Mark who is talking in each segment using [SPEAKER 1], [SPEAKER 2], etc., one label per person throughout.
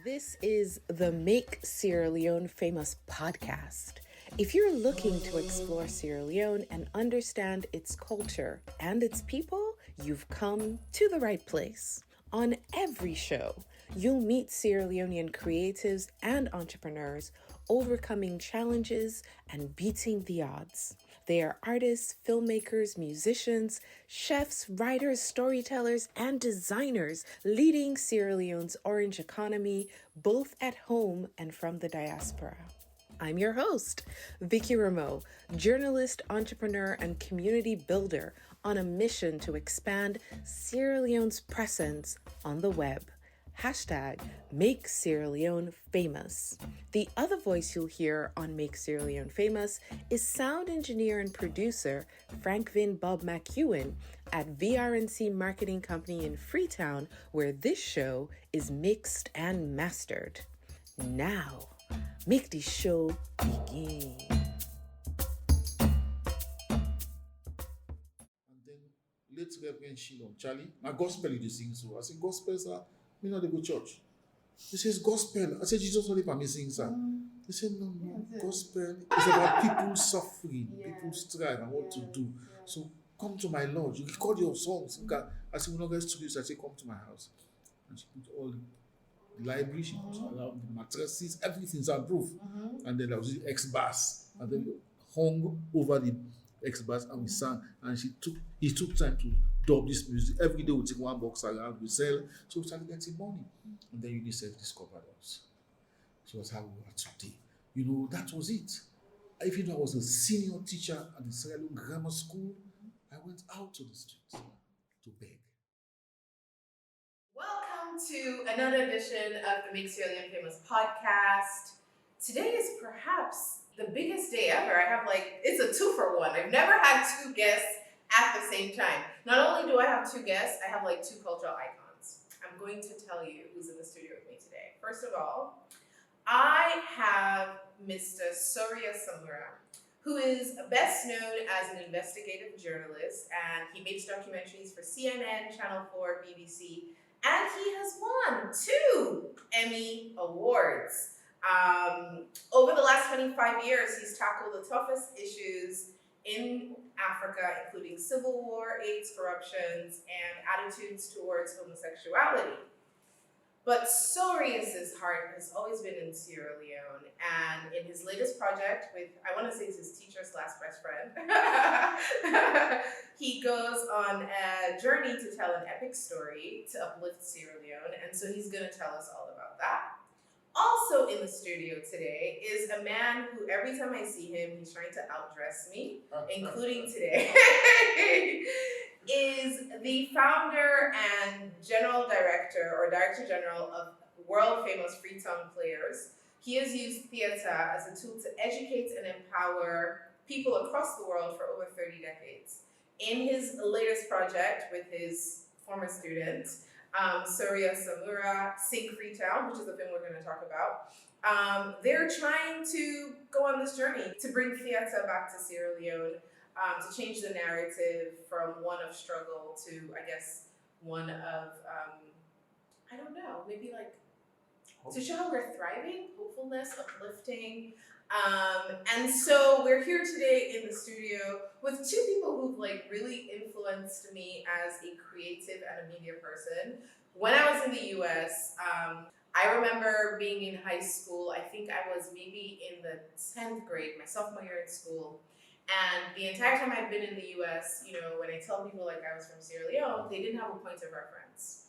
[SPEAKER 1] This is the Make Sierra Leone Famous podcast. If you're looking to explore Sierra Leone and understand its culture and its people, you've come to the right place. On every show, you'll meet Sierra Leonean creatives and entrepreneurs overcoming challenges and beating the odds. They are artists, filmmakers, musicians, chefs, writers, storytellers, and designers leading Sierra Leone's orange economy, both at home and from the diaspora. I'm your host, Vickie Remoe, journalist, entrepreneur, and community builder on a mission to expand Sierra Leone's presence on the web. Hashtag Make Sierra Leone Famous. The other voice you'll hear on Make Sierra Leone Famous is sound engineer and producer Frank Bob McEwen at VRNC Marketing Company in Freetown, where this show is mixed and mastered. Now, make the show begin.
[SPEAKER 2] And then late Reverend Freetong Charlie, my gospel you dey sing so. I say gospel sir, me not dey go church. He says gospel. I said Jesus only for me sing sir. He said no, gospel. It's about people suffering, people strive and what to do. So come to my lodge. You record your songs. I said we not get studios. I said come to my house. And she put all the library, she put around the mattresses, everything's approved. And then I was using X-Bass. And then we hung over the X-Bass and we sang. And he took time to dub this music. Every day we take one box around, we sell. So we started getting money. And then UNICEF discovered us. So that's how we are today. You know, that was it. Even though I was a senior teacher at the Sierra Leone Grammar School, I went out to the streets to beg.
[SPEAKER 1] Welcome to another edition of the Make Sierra Leone Famous podcast. Today is perhaps the biggest day ever. It's a 2-for-1. I've never had two guests at the same time. Not only do I have two guests, I have two cultural icons. I'm going to tell you who's in the studio with me today. First of all, I have Mr. Sorious Samura, who is best known as an investigative journalist, and he makes documentaries for CNN, Channel 4, BBC, and he has won 2 Emmy Awards. Over the last 25 years, he's tackled the toughest issues in Africa, including civil war, AIDS, corruptions, and attitudes towards homosexuality. But Sorious's heart has always been in Sierra Leone, and in his latest project with, I want to say it's his teacher's last best friend, he goes on a journey to tell an epic story to uplift Sierra Leone, and so he's going to tell us all about that. Also in the studio today is a man who every time I see him, he's trying to outdress me, including today, is the founder and general director or director general of world famous Freetong Players. He has used theater as a tool to educate and empower people across the world for over 30 decades. In his latest project with his former student, Sorious Samura, Sing Freetown, which is the film we're going to talk about. They're trying to go on this journey to bring theater back to Sierra Leone, to change the narrative from one of struggle to, I guess, one of, I don't know, maybe to show how we're thriving, hopefulness, uplifting. And so we're here today in the studio with 2 people who've really influenced me as a creative and a media person. When I was in the US, I remember being in high school. I think I was maybe in the 10th grade, my sophomore year in school. And the entire time I'd been in the US, when I tell people I was from Sierra Leone, they didn't have a point of reference.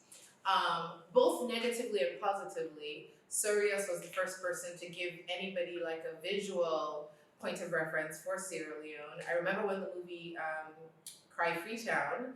[SPEAKER 1] Both negatively and positively. Sorious was the first person to give anybody a visual point of reference for Sierra Leone. I remember when the movie Cry Freetown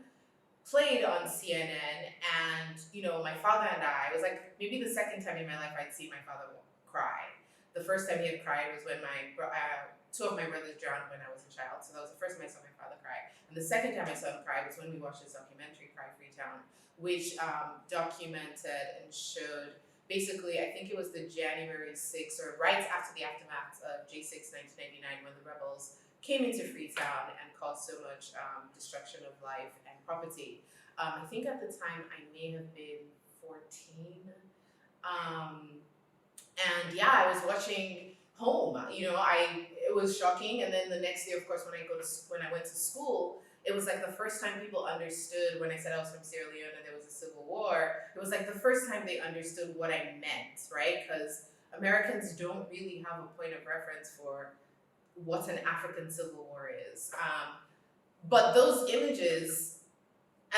[SPEAKER 1] played on CNN, and my father and I, it was maybe the second time in my life I'd seen my father cry. The first time he had cried was when 2 of my brothers drowned when I was a child, so that was the first time I saw my father cry. And the second time I saw him cry was when we watched his documentary, Cry Freetown, which documented and showed, basically, I think it was the January 6th, or right after the aftermath of J6 1999, when the rebels came into Freetown and caused so much destruction of life and property. I think at the time I may have been 14. And yeah, I was watching home. It was shocking. And then the next day, of course, when I went to school, it was like the first time people understood when I said I was from Sierra Leone and there was a civil war. It was like the first time they understood what I meant, right? Because Americans don't really have a point of reference for what an African civil war is. But those images,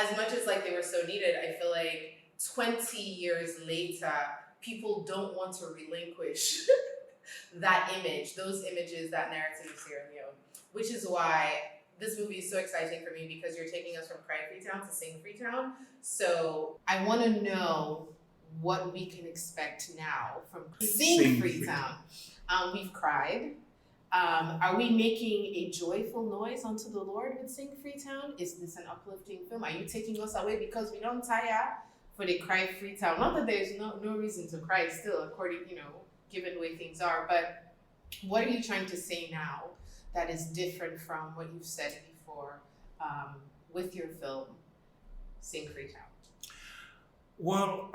[SPEAKER 1] as much as like they were so needed, I feel like 20 years later, people don't want to relinquish that image, those images, that narrative of Sierra Leone, which is why this movie is so exciting for me, because you're taking us from Cry Freetown to Sing Freetown. So I want to know what we can expect now from Sing Freetown. We've cried. Are we making a joyful noise unto the Lord with Sing Freetown? Is this an uplifting film? Are you taking us away because we don't tire for the Cry Freetown? Not that there's no reason to cry still, according, given the way things are, but what are you trying to say now that is different from what you've said before with your film, Sing Freetown?
[SPEAKER 3] Well,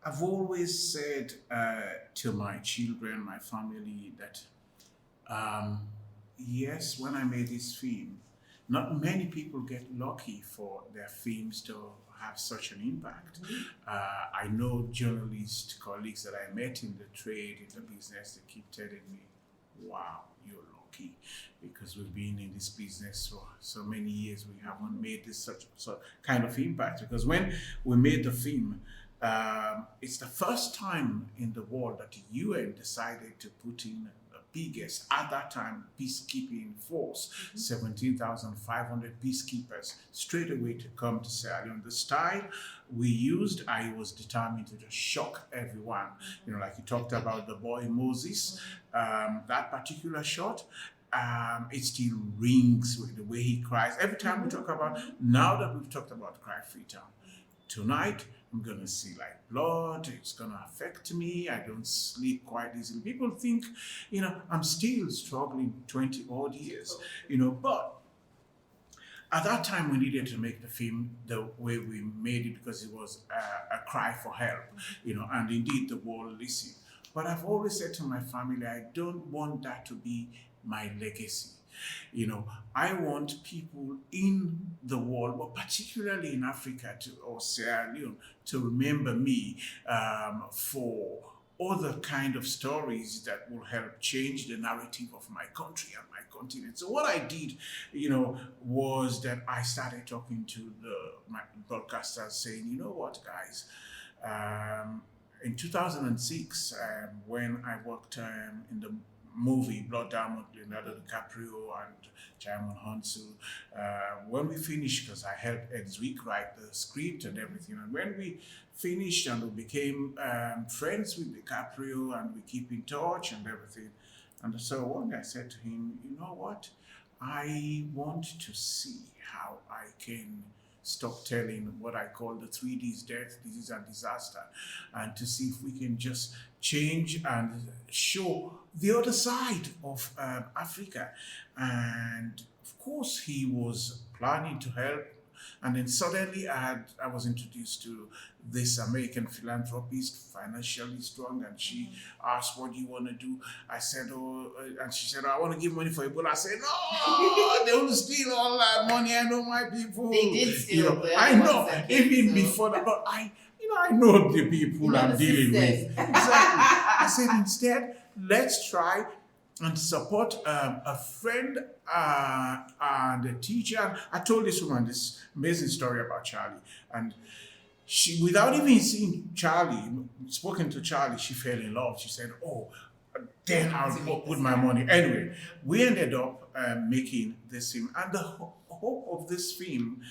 [SPEAKER 3] I've always said to my children, my family, that yes, when I made this film, not many people get lucky for their films to have such an impact. I know journalist colleagues that I met in the trade, in the business, they keep telling me, wow, you're lucky, because we've been in this business for so many years, we haven't made this such kind of impact. Because when we made the film, it's the first time in the world that the UN decided to put in the biggest, at that time, peacekeeping force, 17,500 peacekeepers, straight away to come to Sierra Leone. The style we used, I was determined to just shock everyone. Like you talked about the boy Moses, that particular shot, it still rings with the way he cries. Every time we talk about, now that we've talked about Cry Freetown, tonight, I'm going to see like blood, it's going to affect me, I don't sleep quite easily. People think, I'm still struggling 20 odd years, but at that time we needed to make the film the way we made it, because it was a cry for help, and indeed the world listened. But I've always said to my family, I don't want that to be my legacy. I want people in the world, but particularly in Africa or Sierra Leone, to remember me for other kind of stories that will help change the narrative of my country and my continent. So what I did, was that I started talking to my broadcasters, saying, you know what, guys, in 2006, when I worked in the movie Blood Diamond, Leonardo DiCaprio and Jaimin Hansu, when we finished, because I helped Ed Zwick write the script and everything, and when we finished and we became friends with DiCaprio and we keep in touch and everything, and so one day I said to him, you know what, I want to see how I can stop telling what I call the 3Ds, death, disease, and disaster, and to see if we can just change and show the other side of Africa. And of course, he was planning to help. And then suddenly I was introduced to this American philanthropist, financially strong, and she asked, what do you want to do? I said, and she said, I want to give money for Ebola. I said, no, they will steal all that money. I know my people.
[SPEAKER 1] They did steal.
[SPEAKER 3] I know, even before that, but I know the people I'm dealing with. Exactly. I said, instead, let's try and support a friend and a teacher. I told this woman this amazing story about Charlie, and she, without even seeing Charlie, spoken to Charlie, she fell in love. She said, oh, then I'll put my money. Anyway, we ended up making this film, and the hope of this film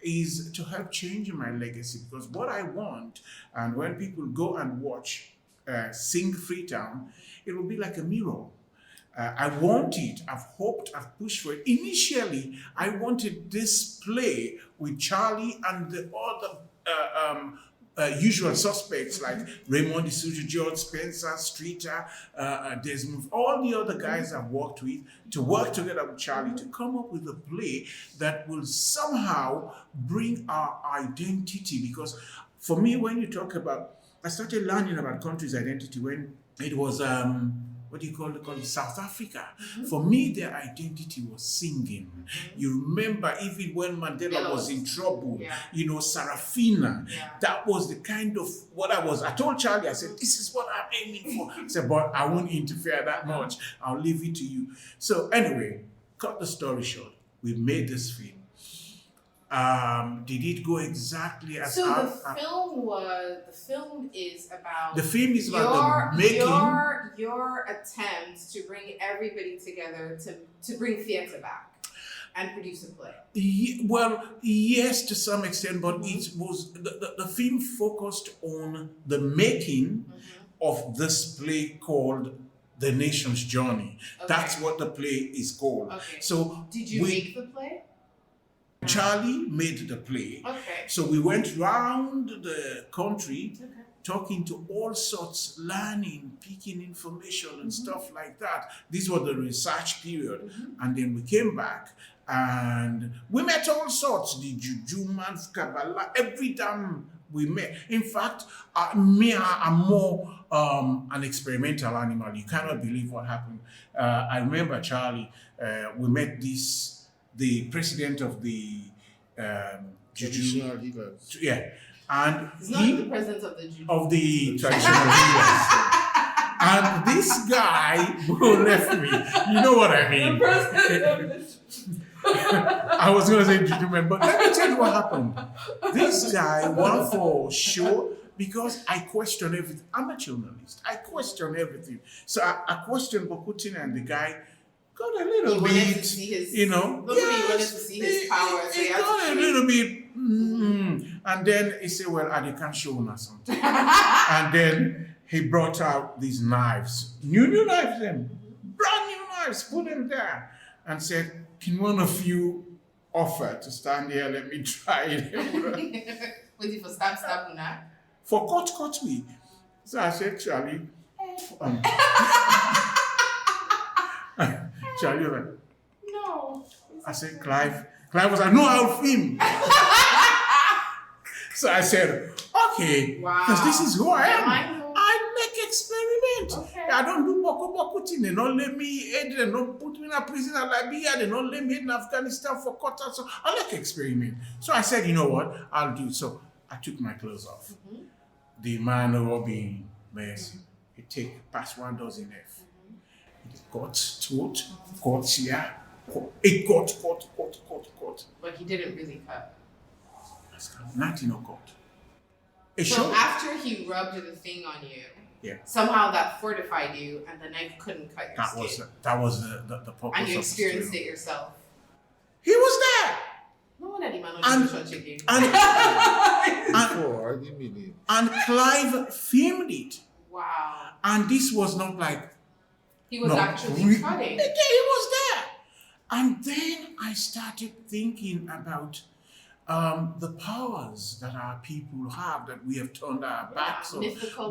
[SPEAKER 3] is to help change my legacy, because what I want, and when people go and watch Sing Freetown, it will be like a mirror. I want it, I've hoped, I've pushed for it. Initially, I wanted this play with Charlie and the other usual suspects like Raymond Isuju, George Spencer, Streeter, Desmond, all the other guys I've worked with, to work together with Charlie to come up with a play that will somehow bring our identity, because for me, when you talk about, I started learning about country's identity when it was, what do you call it, South Africa. For me, their identity was singing. You remember even when Mandela was in trouble, Sarafina, that was the kind of what I told Charlie, I said, this is what I'm aiming for. I said, but I won't interfere that much. I'll leave it to you. So anyway, cut the story short, we made this film. Did it go exactly as
[SPEAKER 1] so the film is about
[SPEAKER 3] the making
[SPEAKER 1] your attempt to bring everybody together to bring theatre back and produce a play.
[SPEAKER 3] Well, yes, to some extent, but it was the film focused on the making of this play called The Nation's Journey.
[SPEAKER 1] Okay.
[SPEAKER 3] That's what the play is called.
[SPEAKER 1] Okay.
[SPEAKER 3] So
[SPEAKER 1] did you make the play?
[SPEAKER 3] Charlie made the play.
[SPEAKER 1] Okay.
[SPEAKER 3] So we went round the country talking to all sorts, learning, picking information and stuff like that. This was the research period. And then we came back and we met all sorts, the Jujumans, Kabbalah, every time we met. In fact, me, I'm more an experimental animal. You cannot believe what happened. I remember, Charlie, we met the president of the
[SPEAKER 2] Traditional healers.
[SPEAKER 3] yeah, and
[SPEAKER 1] He's not the president of the Juju.
[SPEAKER 3] of the traditional healers. And this guy who left me, you know what I mean.
[SPEAKER 1] The president of the
[SPEAKER 3] I was going to say Juju man, but let me tell you what happened. This guy won for show because I question everything. I'm a journalist. I question everything. So I questioned Bokutin, and the guy got a little
[SPEAKER 1] wanted
[SPEAKER 3] bit,
[SPEAKER 1] to see his,
[SPEAKER 3] you know.
[SPEAKER 1] Nobody wanted to see his power. So
[SPEAKER 3] He got a little bit, and then he said, well, I can't show or something. And then he brought out these knives, new knives, brand new knives, put them there, and said, can one of you offer to stand here, let me try it.
[SPEAKER 1] Waiting for stab una.
[SPEAKER 3] For cut me. So I said, Charlie, Charlie was like,
[SPEAKER 1] No.
[SPEAKER 3] I said, Clive was like, no, I'll film. So I said, okay, because this is who I am. I make experiment.
[SPEAKER 1] Okay.
[SPEAKER 3] I don't do boko thing. They don't let me aid, they don't put me in a prison in Liberia, they don't let me in Afghanistan for quarter. So I like experiment. So I said, you know what, I'll do. So I took my clothes off. The man who being mercy, he take past 1 dozen F. Got throat, got here, it got.
[SPEAKER 1] But he didn't really cut.
[SPEAKER 3] Nothing no cut.
[SPEAKER 1] So after he rubbed the thing on you, somehow that fortified you, and the knife couldn't cut your skin.
[SPEAKER 3] That was the purpose.
[SPEAKER 1] And you experienced it yourself.
[SPEAKER 3] He was there.
[SPEAKER 1] No one had him on chicken.
[SPEAKER 2] I didn't mean it.
[SPEAKER 3] And Clive filmed it.
[SPEAKER 1] Wow.
[SPEAKER 3] And this was not like
[SPEAKER 1] he was actually cutting.
[SPEAKER 3] Yeah, he was there. And then I started thinking about the powers that our people have, that we have turned our backs on.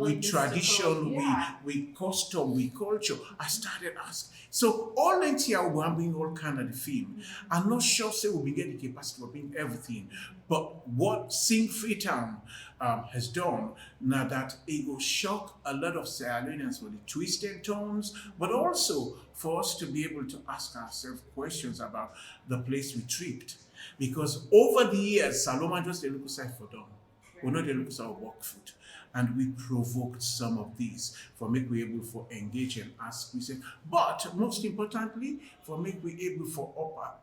[SPEAKER 3] With tradition, with custom, with culture. I started asking. So all next year we'll be being all kind of the film. I'm not sure say we'll be getting the capacity of being everything. But what Sing Freetown has done, now that it will shock a lot of Sierra Leoneans with the twists and turns, but also for us to be able to ask ourselves questions about the place we tripped. Because over the years, Saloma just look aside for them. We're not look aside work food. And we provoked some of these for make we able for engage and ask questions. But most importantly, for make we able for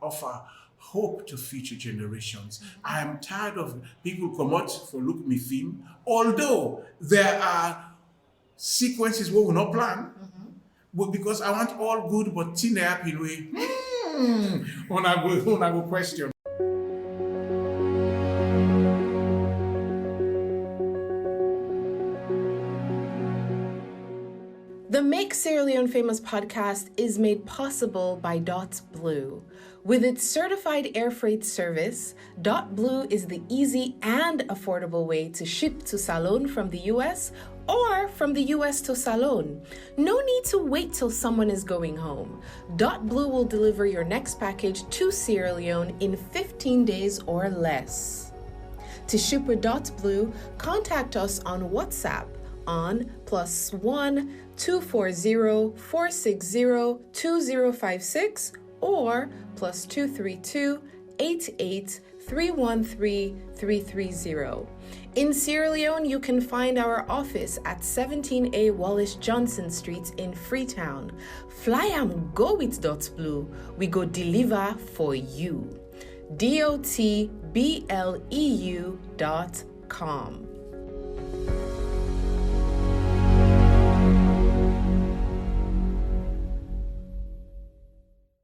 [SPEAKER 3] offer hope to future generations. I am tired of people come out for look me film, although there are sequences where we not plan, but because I want all good, but teen happy way. When I go question.
[SPEAKER 4] The Make Sierra Leone Famous podcast is made possible by .Blue. With its certified air freight service, .Blue is the easy and affordable way to ship to Salone from the US or from the US to Salone. No need to wait till someone is going home. .Blue will deliver your next package to Sierra Leone in 15 days or less. To Shupra.blue, contact us on WhatsApp on +1 240 460 2056 or +232 88 313 330. In Sierra Leone, you can find our office at 17A Wallace Johnson Street in Freetown. Fly am go with .blue. We go deliver for you. DOTBLEU.com.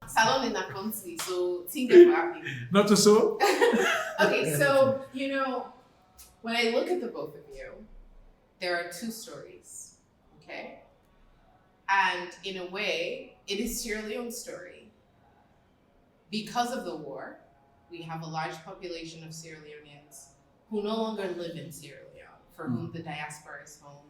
[SPEAKER 1] Salon in that country, so think about it.
[SPEAKER 3] Not so?
[SPEAKER 1] Okay, so, you know, when I look at the both of you, there are two stories, okay? And in a way, it is Sierra Leone's story. Because of the war, we have a large population of Sierra Leoneans who no longer live in Sierra Leone, for whom the diaspora is home,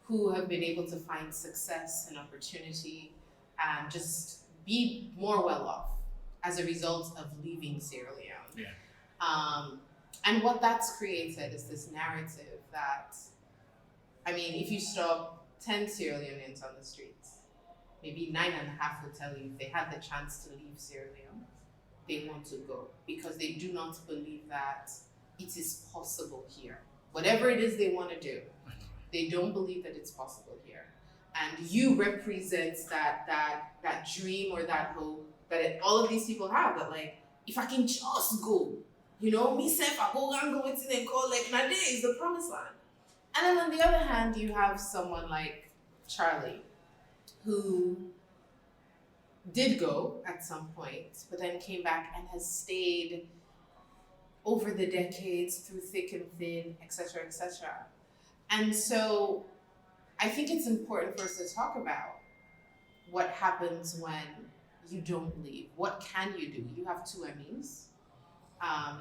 [SPEAKER 1] who have been able to find success and opportunity and just be more well off as a result of leaving Sierra Leone.
[SPEAKER 3] Yeah.
[SPEAKER 1] And what that's created is this narrative that, I mean, if you stop 10 Sierra Leoneans on the streets, maybe 9.5 will tell you if they had the chance to leave Sierra Leone, they want to go because they do not believe that it is possible here. Whatever it is they want to do, they don't believe that it's possible here. And you represent that dream or that hope that all of these people have, that like, if I can just go, you know, myself, I go and go with it and call like Nade is the promised land. And then on the other hand, you have someone like Charlie, who did go at some point, but then came back and has stayed over the decades through thick and thin, etc., etc. And so I think it's important for us to talk about what happens when you don't leave. What can you do? You have 2 Emmys.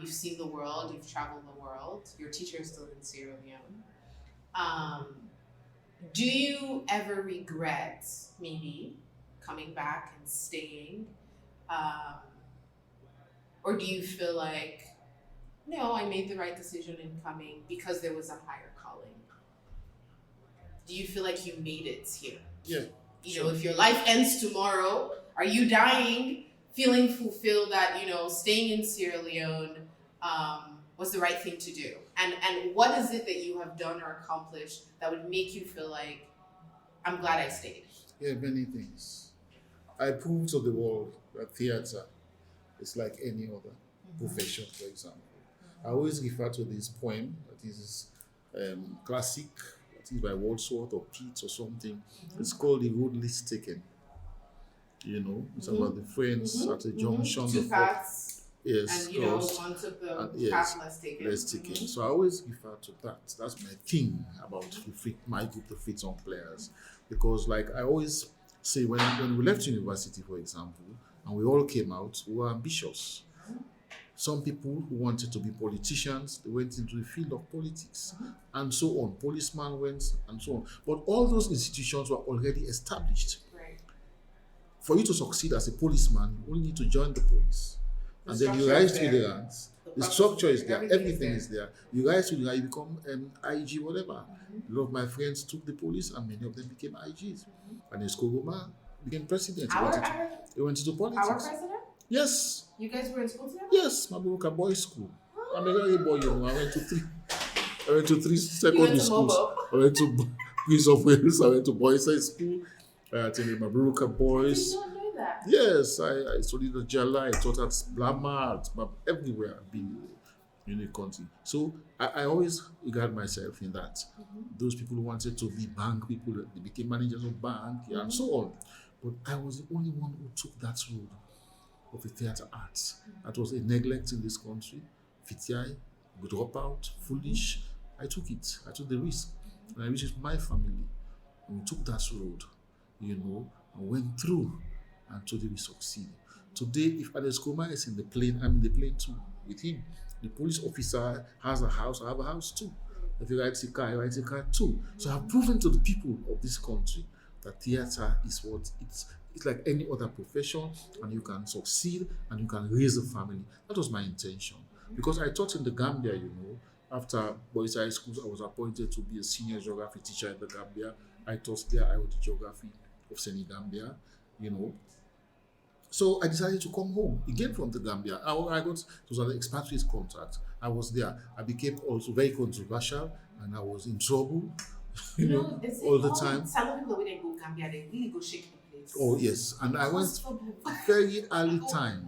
[SPEAKER 1] You've seen the world, you've traveled the world. Your teacher is still in Sierra Leone. Do you ever regret maybe coming back and staying? Or do you feel like, no, I made the right decision in coming because there was a higher calling? Do you feel like you made it here?
[SPEAKER 2] Yeah.
[SPEAKER 1] You know, if your life ends tomorrow, are you dying, feeling fulfilled that, you know, staying in Sierra Leone was the right thing to do? And what is it that you have done or accomplished that would make you feel like, I'm glad I stayed?
[SPEAKER 2] Yeah, many things. I proved to the world that theater is like any other profession, for example. I always refer to this poem that is classic, that is by Wordsworth or Pete or something. It's called The Road Least Taken. You know, it's about the friends at a junction.
[SPEAKER 1] Two paths.
[SPEAKER 2] Yes,
[SPEAKER 1] and you know, one took the path less taken.
[SPEAKER 2] Less taken. So I always refer to that. That's my thing about my group, the Freetong Players. Because like I always say, when we left university, for example, and we all came out, we were ambitious. Some people who wanted to be politicians, they went into the field of politics, and so on. Policemen went, and so on. But all those institutions were already established.
[SPEAKER 1] Right.
[SPEAKER 2] For you to succeed as a policeman, you only need to join the police. And then you rise through the ranks. The structure is there, everything is there. You rise through the ranks, you become IG, whatever. A lot of my friends took the police, and many of them became IGs. And Escogoma became president. He went into politics.
[SPEAKER 1] Our president?
[SPEAKER 2] Yes.
[SPEAKER 1] You guys were in school together?
[SPEAKER 2] Yes, Mabuka boys' school. I'm a very boy, you know. I went to three secondary schools. I went to Prince of Wales. I went to boys' high school. I attended Mabuka boys.
[SPEAKER 1] I did not know that.
[SPEAKER 2] Yes, I studied at Jala. I taught at Blama, everywhere I've been in the country. So I always regard myself in that. Those people who wanted to be bank people, they became managers of bank, and so on. But I was the only one who took that road of the theatre arts. That was a neglect in this country. FTI, drop out, foolish. I took it. I took the risk. And I reached with my family. And we took that road, you know, and went through. And today we succeed. Today, if Adeskoma is in the plane, I'm in the plane too, with him. The police officer has a house, I have a house too. If he rides a car, I ride a car too. So I've proven to the people of this country that theatre is what it's like any other profession, and you can succeed and you can raise a family. That was my intention. Because I taught in the Gambia, you know, After Boys High School, I was appointed to be a senior geography teacher in the Gambia. I taught there. I taught geography of Senegambia, you know. So I decided to come home again from the Gambia. It was an expatriate contract. I was there. I became also very controversial, and I was in trouble, all the time.
[SPEAKER 1] Some people when they go Gambia, they really go shake the place.
[SPEAKER 2] Oh yes, and I went very early time.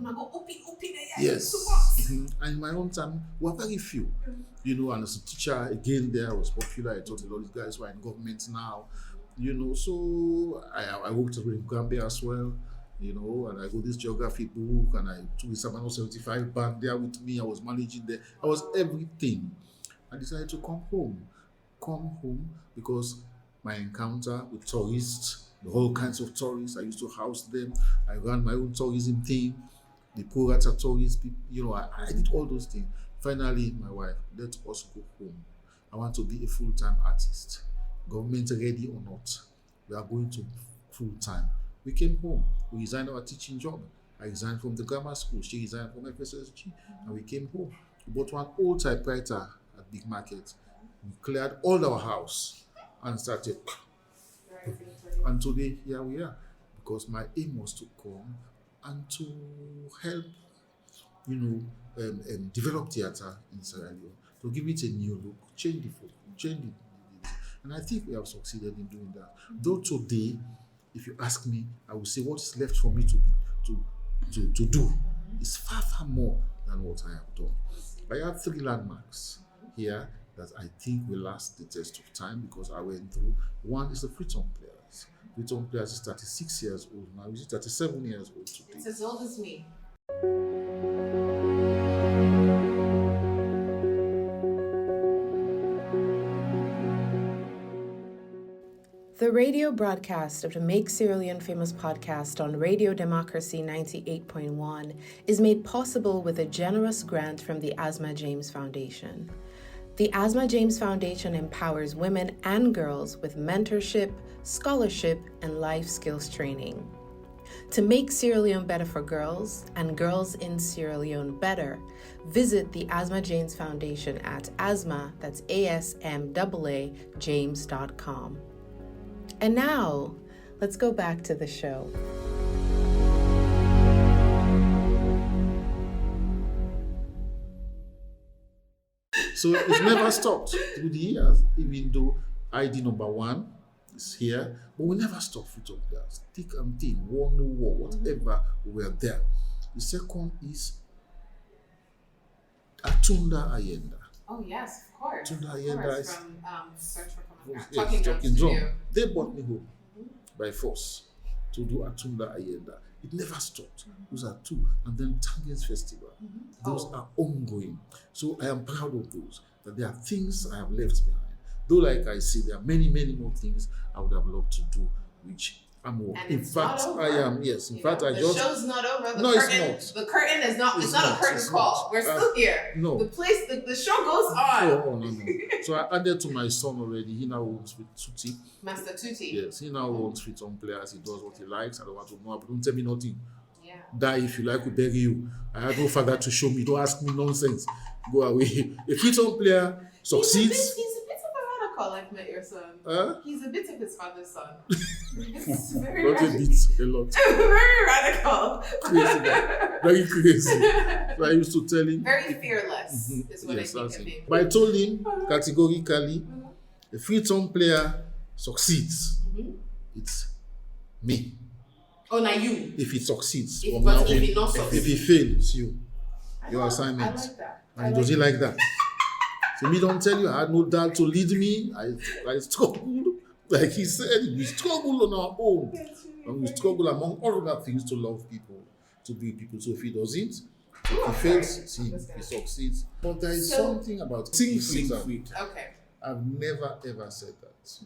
[SPEAKER 2] Yes, and in my own time, we were very few, and as a teacher, again, there I was popular. I taught a lot of guys who are in government now, so I worked in Gambia as well, and I got this geography book, and I took the 75 band there with me. I was managing there. I was everything. I decided to come home because my encounter with tourists, the whole kinds of tourists, I used to house them. I ran my own tourism thing. The poor tourists, I did all those things. Finally, my wife, let us go home. I want to be a full-time artist. Government ready or not, we are going to full-time. We came home. We resigned our teaching job. I resigned from the grammar school. She resigned from FSSG. And we came home. We bought one old typewriter at Big Market. We cleared all our house and started. And today, here we are. Because my aim was to come and to help, develop theater in Sierra Leone, to give it a new look, change the folk, change it. And I think we have succeeded in doing that. Though today, if you ask me, I will say what is left for me to do is far, far more than what I have done. I have 3 landmarks here that I think will last the test of time because I went through. One is the Freetong Players. Freetong Players is 36 years old now. He's 37 years old today.
[SPEAKER 1] It's as old as me.
[SPEAKER 4] The radio broadcast of the Make Sierra Leone Famous podcast on Radio Democracy 98.1 is made possible with a generous grant from the Asma James Foundation. The Asma James Foundation empowers women and girls with mentorship, scholarship, and life skills training. To make Sierra Leone better for girls and girls in Sierra Leone better, visit the Asma James Foundation at asma, that's ASMAA, james.com. And now, let's go back to the show.
[SPEAKER 2] So it's never stopped through the years, even though ID number 1 is here, but we never stopped Freetong Players. Thick and thin, war, no war, whatever, we were there. The second is Atunda Ayenda.
[SPEAKER 1] Oh yes, of course.
[SPEAKER 2] Atunda Ayenda is
[SPEAKER 1] from Search for Common Ground.
[SPEAKER 2] Talking
[SPEAKER 1] Talking
[SPEAKER 2] Drum. They brought me home by force to do Atunda Ayenda. It never stopped. Those are 2. And then Tangens Festival. Those are ongoing. So I am proud of those, that there are things I have left behind. Though, like I say, there are many, many more things I would have loved to do, which I'm working.
[SPEAKER 1] And
[SPEAKER 2] In
[SPEAKER 1] it's
[SPEAKER 2] fact,
[SPEAKER 1] not over.
[SPEAKER 2] I am, yes. In fact, I
[SPEAKER 1] the
[SPEAKER 2] just.
[SPEAKER 1] show's not over.
[SPEAKER 2] No, it's not.
[SPEAKER 1] The curtain is not. It's not a curtain
[SPEAKER 2] it's
[SPEAKER 1] call.
[SPEAKER 2] not.
[SPEAKER 1] We're still here.
[SPEAKER 2] No.
[SPEAKER 1] The show goes on.
[SPEAKER 2] Oh, no. So I added to my son already. He now works with Tutti.
[SPEAKER 1] Master Tutti.
[SPEAKER 2] Yes, he now owns Freetong Players. He does what he likes. I don't want to know, but don't tell me nothing.
[SPEAKER 1] Yeah.
[SPEAKER 2] Die if you like, we bury you. I have no father to show me. Don't ask me nonsense. Go away. A Freetong player succeeds.
[SPEAKER 1] He's a bit of a radical. I've met your son.
[SPEAKER 2] Huh?
[SPEAKER 1] He's a bit of his father's son. It's very
[SPEAKER 2] Not a
[SPEAKER 1] radical.
[SPEAKER 2] bit, a lot.
[SPEAKER 1] Very radical.
[SPEAKER 2] Crazy guy. Very crazy. So I used to tell him.
[SPEAKER 1] Very fearless is what
[SPEAKER 2] Yes,
[SPEAKER 1] I
[SPEAKER 2] that's
[SPEAKER 1] think of
[SPEAKER 2] it.
[SPEAKER 1] him.
[SPEAKER 2] But I told him categorically, a Freetong player succeeds. It's me.
[SPEAKER 1] Oh, now you.
[SPEAKER 2] If he succeeds,
[SPEAKER 1] If-
[SPEAKER 2] from
[SPEAKER 1] but
[SPEAKER 2] now
[SPEAKER 1] if
[SPEAKER 2] on.
[SPEAKER 1] he not
[SPEAKER 2] If
[SPEAKER 1] succeed.
[SPEAKER 2] he fails, you.
[SPEAKER 1] I
[SPEAKER 2] Your
[SPEAKER 1] like-
[SPEAKER 2] assignment.
[SPEAKER 1] I like that.
[SPEAKER 2] And does he like that? So me don't tell you, I had no dad to lead me. I struggled. Like he said, we struggle on our own. And we struggle among all other things to love people, to be people. So if he doesn't, if he fails, he succeeds. But there is something about sing freedom.
[SPEAKER 1] Okay.
[SPEAKER 2] I've never ever said that.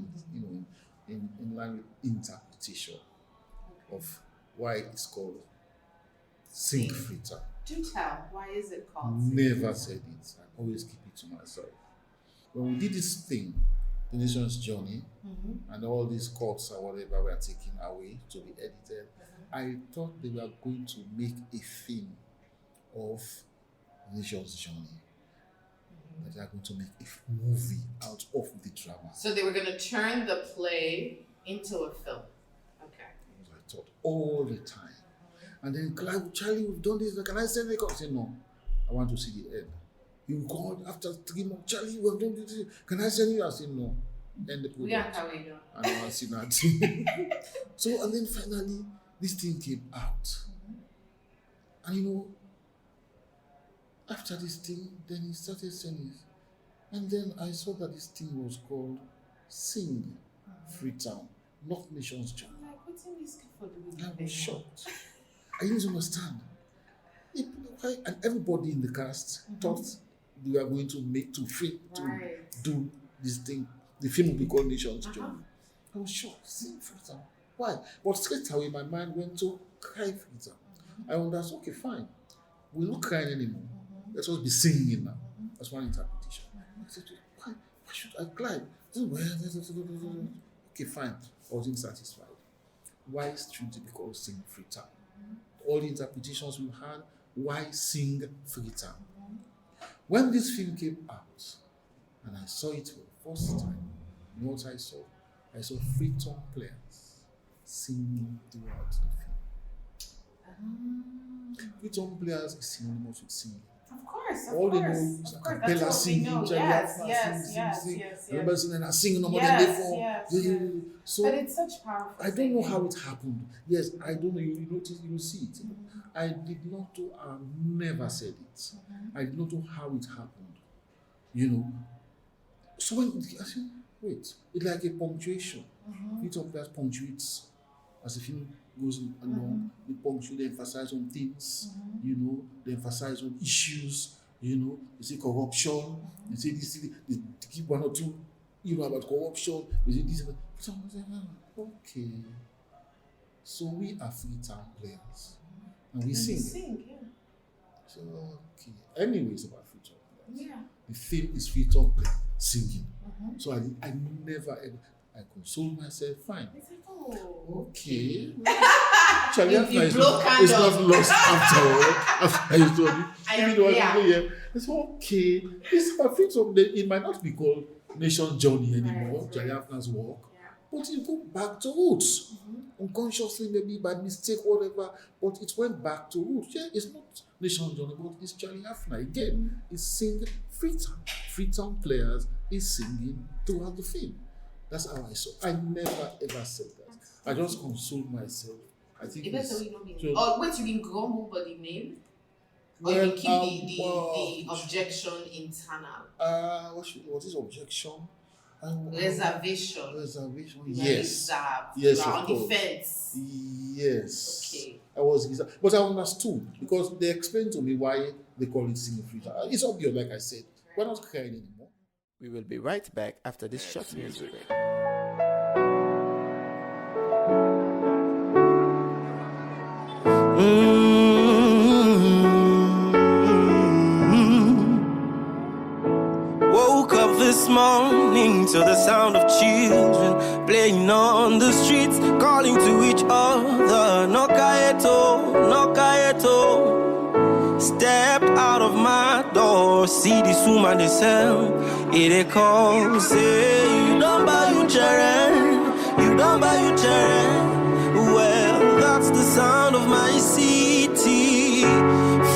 [SPEAKER 2] In line with interpretation of why it's called sing freedom.
[SPEAKER 1] Do tell. Why is it called?
[SPEAKER 2] Never said it. I always keep it to myself. When we did this thing, the nation's journey, and all these courts or whatever were taken away to be edited, I thought they were going to make a theme of the nation's journey. that they are going to make a movie out of the drama.
[SPEAKER 1] So they were going to turn the play into a film. Okay.
[SPEAKER 2] That's what I thought all the time. And then Clive, Charlie, we've done this. Can I send it? I say no. I want to see the end. You called after 3 months. Charlie, we've done this. Can I send you? I say no. End the project. And I want to see nothing. So and then finally, this thing came out. And you know, after this thing, then he started singing. And then I saw that this thing was called Sing Freetown, North Nations Journey. I was shocked. I didn't understand. And everybody in the cast thought they were going to do this thing. The film will be called Nations Journey. I was shocked. Sing Freetown. Why? But straight away my mind went to Cry Freetown. I understood, okay, fine. We're not crying anymore. Let's just be singing now. That's one interpretation. I said, why should I cry? Okay, fine. I wasn't satisfied. Why should it be called Sing Freetown? All the interpretations we had, why Sing Freetown? When this film came out, and I saw it for the first time, you know what I saw? I saw Freetong Players singing throughout the film. Freetong Players is synonymous with singing.
[SPEAKER 1] Of course,
[SPEAKER 2] all they know is a cappella singing, sing. Remember singing and singing no more than before. So
[SPEAKER 1] but it's such powerful.
[SPEAKER 2] I don't know how it happened. Yes, I don't know. You notice, you see it. I did not know. I never said it. I did not know how it happened. You know. So when I said, wait, it's like a punctuation. Freetong Players punctuates as the film goes along. They punctuate, they emphasize on things, you know, they emphasize on issues, you know, they say corruption, they say this, they keep one or two, you know, about corruption, they say this, so I was like, okay. So we are Freetown Players. And we sing. So, okay. Anyways, about Freetown Players.
[SPEAKER 1] Yeah.
[SPEAKER 2] The theme is Freetown Players singing. So I never ever, I console myself, fine. Okay. Charlie Haffner is not lost after all. After you told me. It's okay. It's a Freetown. It might not be called Nation Journey anymore, Charlie Haffner's work. But you go back to roots. Unconsciously, maybe by mistake, whatever. But it went back to roots. Yeah, it's not Nation Journey, but it's Charlie Haffner. Again, it's singing Freetown. Freetown Players is singing throughout the film. That's how I saw. I never ever said that. I just consoled myself. I think it's...
[SPEAKER 1] Oh, wait, you mean grumble but the name? Or you keep the objection internal?
[SPEAKER 2] What is objection?
[SPEAKER 1] Reservation.
[SPEAKER 2] Yes.
[SPEAKER 1] Yes, of course. On the fence.
[SPEAKER 2] Yes.
[SPEAKER 1] Okay.
[SPEAKER 2] I was reserved. But I understood because they explained to me why they call it singing Freetown. It's obvious, like I said. We're not crying anymore.
[SPEAKER 5] We will be right back after this short music break.
[SPEAKER 6] Woke up this morning to the sound of children playing on the streets, calling to each other. Nokaeto, Nokaeto. Stepped out of my door, see this woman they sell. It call, say, you don't buy you children, you don't buy you children. Well, that's the sound of my city,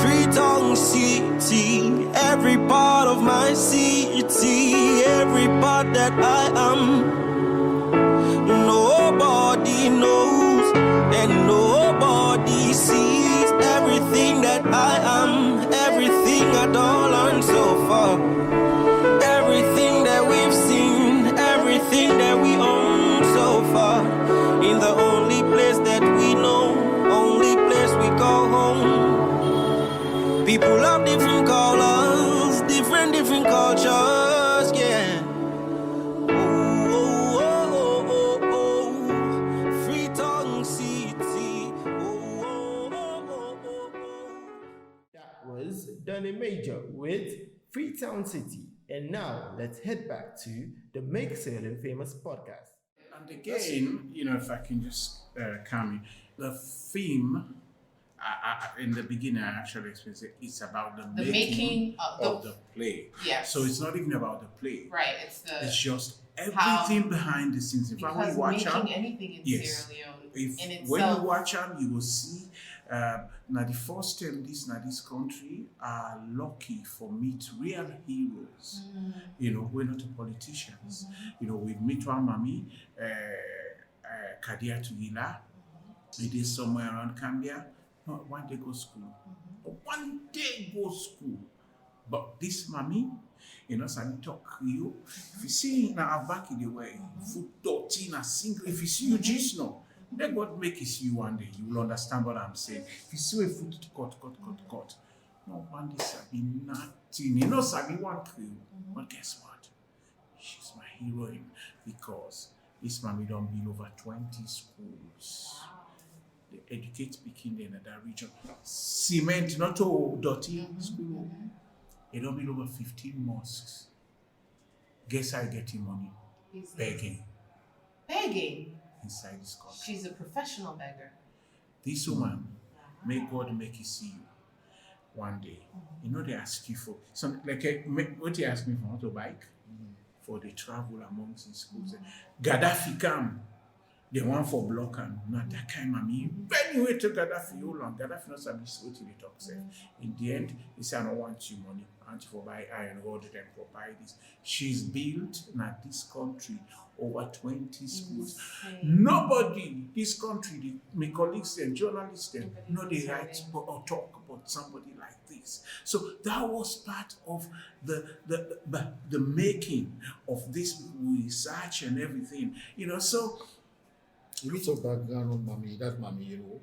[SPEAKER 6] Freetown City. Every part of my city, every part that I am, nobody knows and nobody sees everything that I am, everything I don't learn so far, everything that we've seen, everything that we own so far, in the only place that we know, only place we call home. People of different colors, different cultures, yeah. Freetown City.
[SPEAKER 5] That was Danny Major with Freetown City. And now let's head back to the Make Sailing Famous podcast.
[SPEAKER 3] And again, you know, if I can just come in, the theme in the beginning, I actually explained it's about the
[SPEAKER 1] The making
[SPEAKER 3] of the play.
[SPEAKER 1] Yes.
[SPEAKER 3] So it's not even about the play.
[SPEAKER 1] Right.
[SPEAKER 3] It's just everything behind the scenes. In fact, when
[SPEAKER 1] because
[SPEAKER 3] you watch
[SPEAKER 1] making anything in
[SPEAKER 3] yes.
[SPEAKER 1] Sierra Leone
[SPEAKER 3] If
[SPEAKER 1] in itself.
[SPEAKER 3] when you watch them, you will see. Now the first time this country are lucky for meet real heroes. You know, we're not politicians. You know, we meet one mommy, Kadia Tugila. It is somewhere around Cambia. Not one day go school. One day go school. But this mommy, you know, Sammy talk you. If you see now back in the way, foot 13 a single. If you see you just know, then God make it see you one day. You will understand what I'm saying. If you see a foot cut. No one day Sabi nothing. You know Sabi one crew. But guess what? She's my heroine because this mommy don't build over 20 schools. They educate speaking in that region. Cement, not to dirty school. They don't build over 15 mosques. Guess how I getting money? Begging. Inside this country.
[SPEAKER 1] She's a professional beggar.
[SPEAKER 3] This woman, may God make you see you one day. You know, they ask you for some, like, what they ask me for motorbike for the travel amongst the schools. Gaddafi come. They want for block and not that kind of me. Anyway, to Gaddafi, how long? Gaddafi not sabi what he talk say. In the end, he said, I don't want you money. I want you for buy iron rod and provide this. She's built in this country over 20 schools. Nobody, this country, my colleagues and journalists, know they write or talk about somebody like this. So that was part of the making of this research and everything. You know, so
[SPEAKER 2] a little background on mommy, that mommy, you know,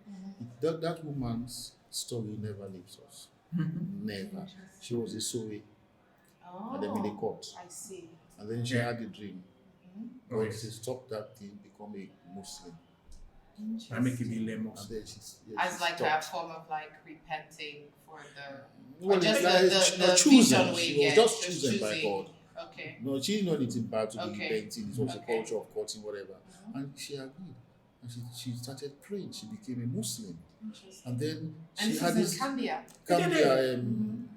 [SPEAKER 2] that woman's story never leaves us. Never. She was a Sowe. And then in the court.
[SPEAKER 1] I see.
[SPEAKER 2] And then she had a dream. But she stopped that thing, become a Muslim.
[SPEAKER 3] I make it be
[SPEAKER 2] And
[SPEAKER 3] lemos.
[SPEAKER 2] then
[SPEAKER 1] As
[SPEAKER 2] she
[SPEAKER 1] like
[SPEAKER 2] stopped.
[SPEAKER 1] a form of like repenting for the
[SPEAKER 2] Well,
[SPEAKER 1] just
[SPEAKER 2] it's
[SPEAKER 1] the
[SPEAKER 2] not chosen.
[SPEAKER 1] vision we
[SPEAKER 2] She
[SPEAKER 1] get,
[SPEAKER 2] was just chosen by God.
[SPEAKER 1] Okay.
[SPEAKER 2] No, she didn't know anything bad to be
[SPEAKER 1] Okay.
[SPEAKER 2] repenting. It was a
[SPEAKER 1] Okay.
[SPEAKER 2] culture of courting, whatever. And she agreed. And she started praying. She became a Muslim. And then
[SPEAKER 1] And
[SPEAKER 2] she
[SPEAKER 1] this
[SPEAKER 2] had
[SPEAKER 1] is
[SPEAKER 2] this
[SPEAKER 1] in Cambia.
[SPEAKER 2] Cambia,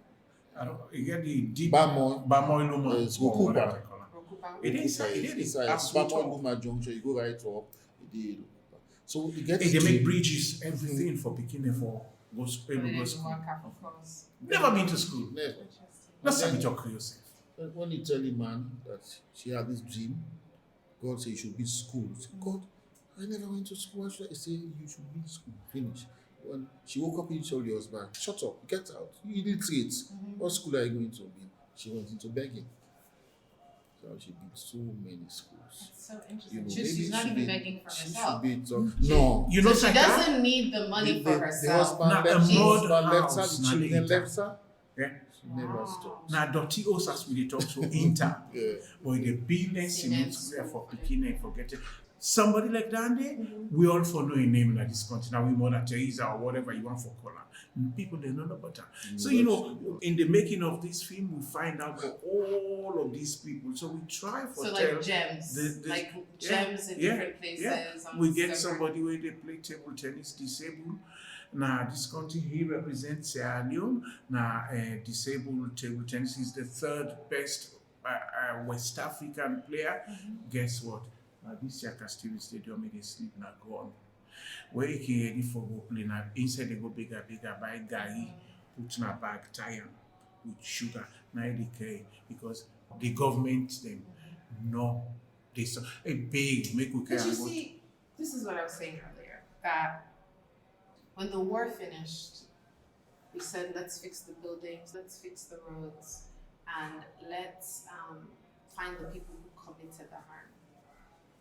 [SPEAKER 3] I don't, you get the deep
[SPEAKER 2] Bamo,
[SPEAKER 3] Bamo Luma.
[SPEAKER 2] It's
[SPEAKER 3] or
[SPEAKER 2] Gokuba.
[SPEAKER 3] whatever they call it.
[SPEAKER 1] Rokuba.
[SPEAKER 3] It is.
[SPEAKER 2] It's
[SPEAKER 3] Absolute
[SPEAKER 2] Bamo
[SPEAKER 3] top.
[SPEAKER 2] Luma Junction. You go right up. So you get
[SPEAKER 3] Hey, they
[SPEAKER 2] to-
[SPEAKER 3] make bridges, everything for picking for go school.
[SPEAKER 1] But it
[SPEAKER 3] Go
[SPEAKER 1] is
[SPEAKER 3] school.
[SPEAKER 1] Waka, of course.
[SPEAKER 3] Never been to school.
[SPEAKER 2] Never.
[SPEAKER 3] Let's
[SPEAKER 2] And
[SPEAKER 3] have
[SPEAKER 2] then-
[SPEAKER 3] it talk yourself.
[SPEAKER 2] When you tell a man that she had this dream, God said you should be in school. Say, God, I never went to school. Why should I say you should be in school? Finish. When she woke up, he told the husband, shut up, get out. You illiterate. What school are you going to be? She went into begging. So she did so many schools.
[SPEAKER 1] That's so interesting.
[SPEAKER 2] You know,
[SPEAKER 1] She's
[SPEAKER 2] maybe
[SPEAKER 1] not
[SPEAKER 2] she
[SPEAKER 1] even
[SPEAKER 2] be-
[SPEAKER 1] begging for
[SPEAKER 2] she
[SPEAKER 1] herself.
[SPEAKER 2] should be no.
[SPEAKER 3] You know,
[SPEAKER 1] So she
[SPEAKER 3] like that?
[SPEAKER 1] doesn't need the money for
[SPEAKER 2] The
[SPEAKER 1] herself.
[SPEAKER 2] husband
[SPEAKER 3] Nah,
[SPEAKER 2] left,
[SPEAKER 3] a
[SPEAKER 2] the
[SPEAKER 3] mud
[SPEAKER 2] husband left her,
[SPEAKER 3] house,
[SPEAKER 2] the
[SPEAKER 3] nah,
[SPEAKER 2] children
[SPEAKER 3] later.
[SPEAKER 2] left her.
[SPEAKER 3] Yeah.
[SPEAKER 2] She never stopped.
[SPEAKER 3] Now, Dottie also has to talk to Inter.
[SPEAKER 2] Yeah.
[SPEAKER 3] But the business in
[SPEAKER 1] Cement
[SPEAKER 3] it
[SPEAKER 1] school.
[SPEAKER 3] for picking and forgetting. Somebody like Dandy, we all follow a name like this country. Now we Mother Teresa or whatever you want for color. People they know no better. So you know, in the making of this film, we find out for all of these people. So we try for
[SPEAKER 1] So
[SPEAKER 3] tell
[SPEAKER 1] like gems,
[SPEAKER 3] the-
[SPEAKER 1] like
[SPEAKER 3] yeah,
[SPEAKER 1] gems in
[SPEAKER 3] yeah,
[SPEAKER 1] different places.
[SPEAKER 3] yeah.
[SPEAKER 1] on
[SPEAKER 3] We get
[SPEAKER 1] different-
[SPEAKER 3] somebody where they play table tennis disabled. Now this country he represents Sierra Leone. Now disabled table tennis is the third best West African player. Guess what? This year Castillo Stadium they sleep now gone. Where you can ready for go play now inside they go bigger buy gari, put in a bag, tie am with sugar. Now they carry because the government them no they so a big make we
[SPEAKER 1] But
[SPEAKER 3] carry
[SPEAKER 1] you
[SPEAKER 3] and go
[SPEAKER 1] see, this is what I was saying earlier, that when the war finished, we said, let's fix the buildings, let's fix the roads, and let's find the people who committed the harm.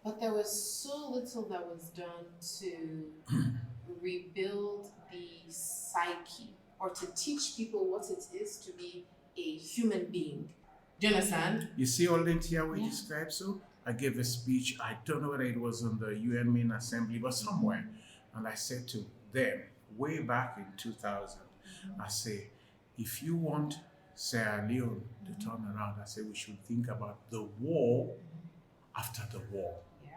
[SPEAKER 1] But there was so little that was done to rebuild the psyche or to teach people what it is to be a human being. Do you understand?
[SPEAKER 3] You see all that here we
[SPEAKER 1] Yeah.
[SPEAKER 3] describe so? I gave a speech, I don't know whether it was on the UN main assembly, but somewhere. And I said to them, way back in 2000, I say, if you want Sierra Leone to turn around, I say we should think about the war after the war.
[SPEAKER 1] Yeah.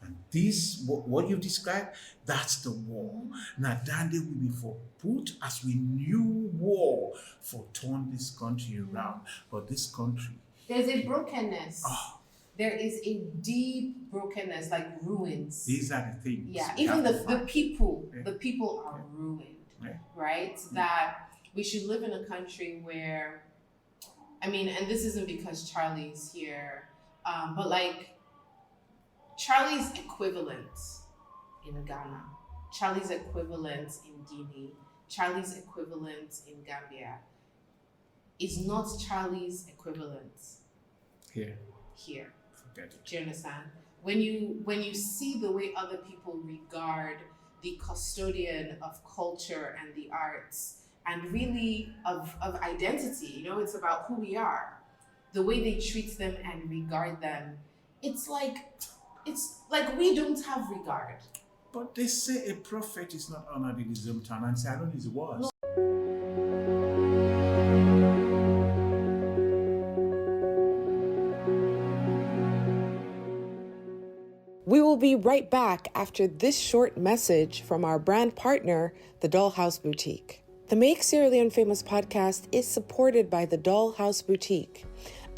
[SPEAKER 3] And this, what you've described, that's the war. Now, that day will be for put as we knew war for turn this country around. But this country,
[SPEAKER 4] There's a brokenness.
[SPEAKER 3] Oh.
[SPEAKER 4] There is a deep brokenness, like ruins.
[SPEAKER 3] these are the things.
[SPEAKER 4] Yeah,
[SPEAKER 3] we
[SPEAKER 4] even
[SPEAKER 3] have to
[SPEAKER 4] the
[SPEAKER 3] fight.
[SPEAKER 4] people,
[SPEAKER 3] Yeah.
[SPEAKER 4] the people are ruined,
[SPEAKER 3] Yeah.
[SPEAKER 4] right? That we should live in a country where, I mean, and this isn't because Charlie's here, but like Charlie's equivalent in Ghana, Charlie's equivalent in Guinea, Charlie's equivalent in Gambia is not Charlie's equivalent
[SPEAKER 3] Here,
[SPEAKER 4] here.
[SPEAKER 3] forget it.
[SPEAKER 4] Do you understand? When you see the way other people regard the custodian of culture and the arts and really of identity, it's about who we are, the way they treat them and regard them, it's like we don't have regard.
[SPEAKER 3] But they say a prophet is not honored in his hometown, and Sierra Leone is worse.
[SPEAKER 4] We will be right back after this short message from our brand partner, the Dollhouse Boutique. The Make Sierra Leone Famous podcast is supported by the Dollhouse Boutique,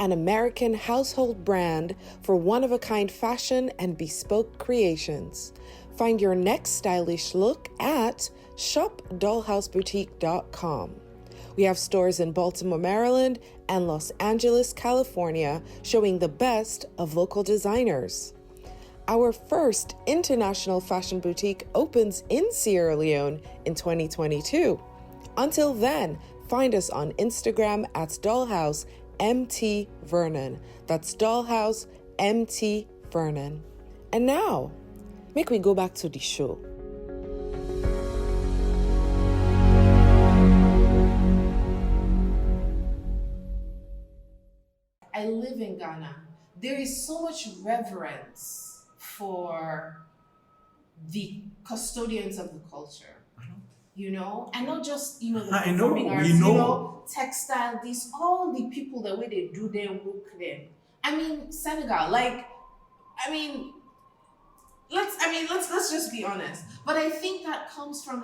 [SPEAKER 4] an American household brand for one-of-a-kind fashion and bespoke creations. Find your next stylish look at shopdollhouseboutique.com. We have stores in Baltimore, Maryland, and Los Angeles, California, showing the best of local designers. Our first international fashion boutique opens in Sierra Leone in 2022. Until then, find us on Instagram at Dollhouse MT Vernon. That's Dollhouse MT Vernon. And now, make we go back to the show. I live in Ghana. There is so much reverence for the custodians of the culture, and not just, the
[SPEAKER 3] I know,
[SPEAKER 4] performing arts,
[SPEAKER 3] we know.
[SPEAKER 4] textile, all the people, the way they do their work them. I mean, Senegal, let's just be honest. But I think that comes from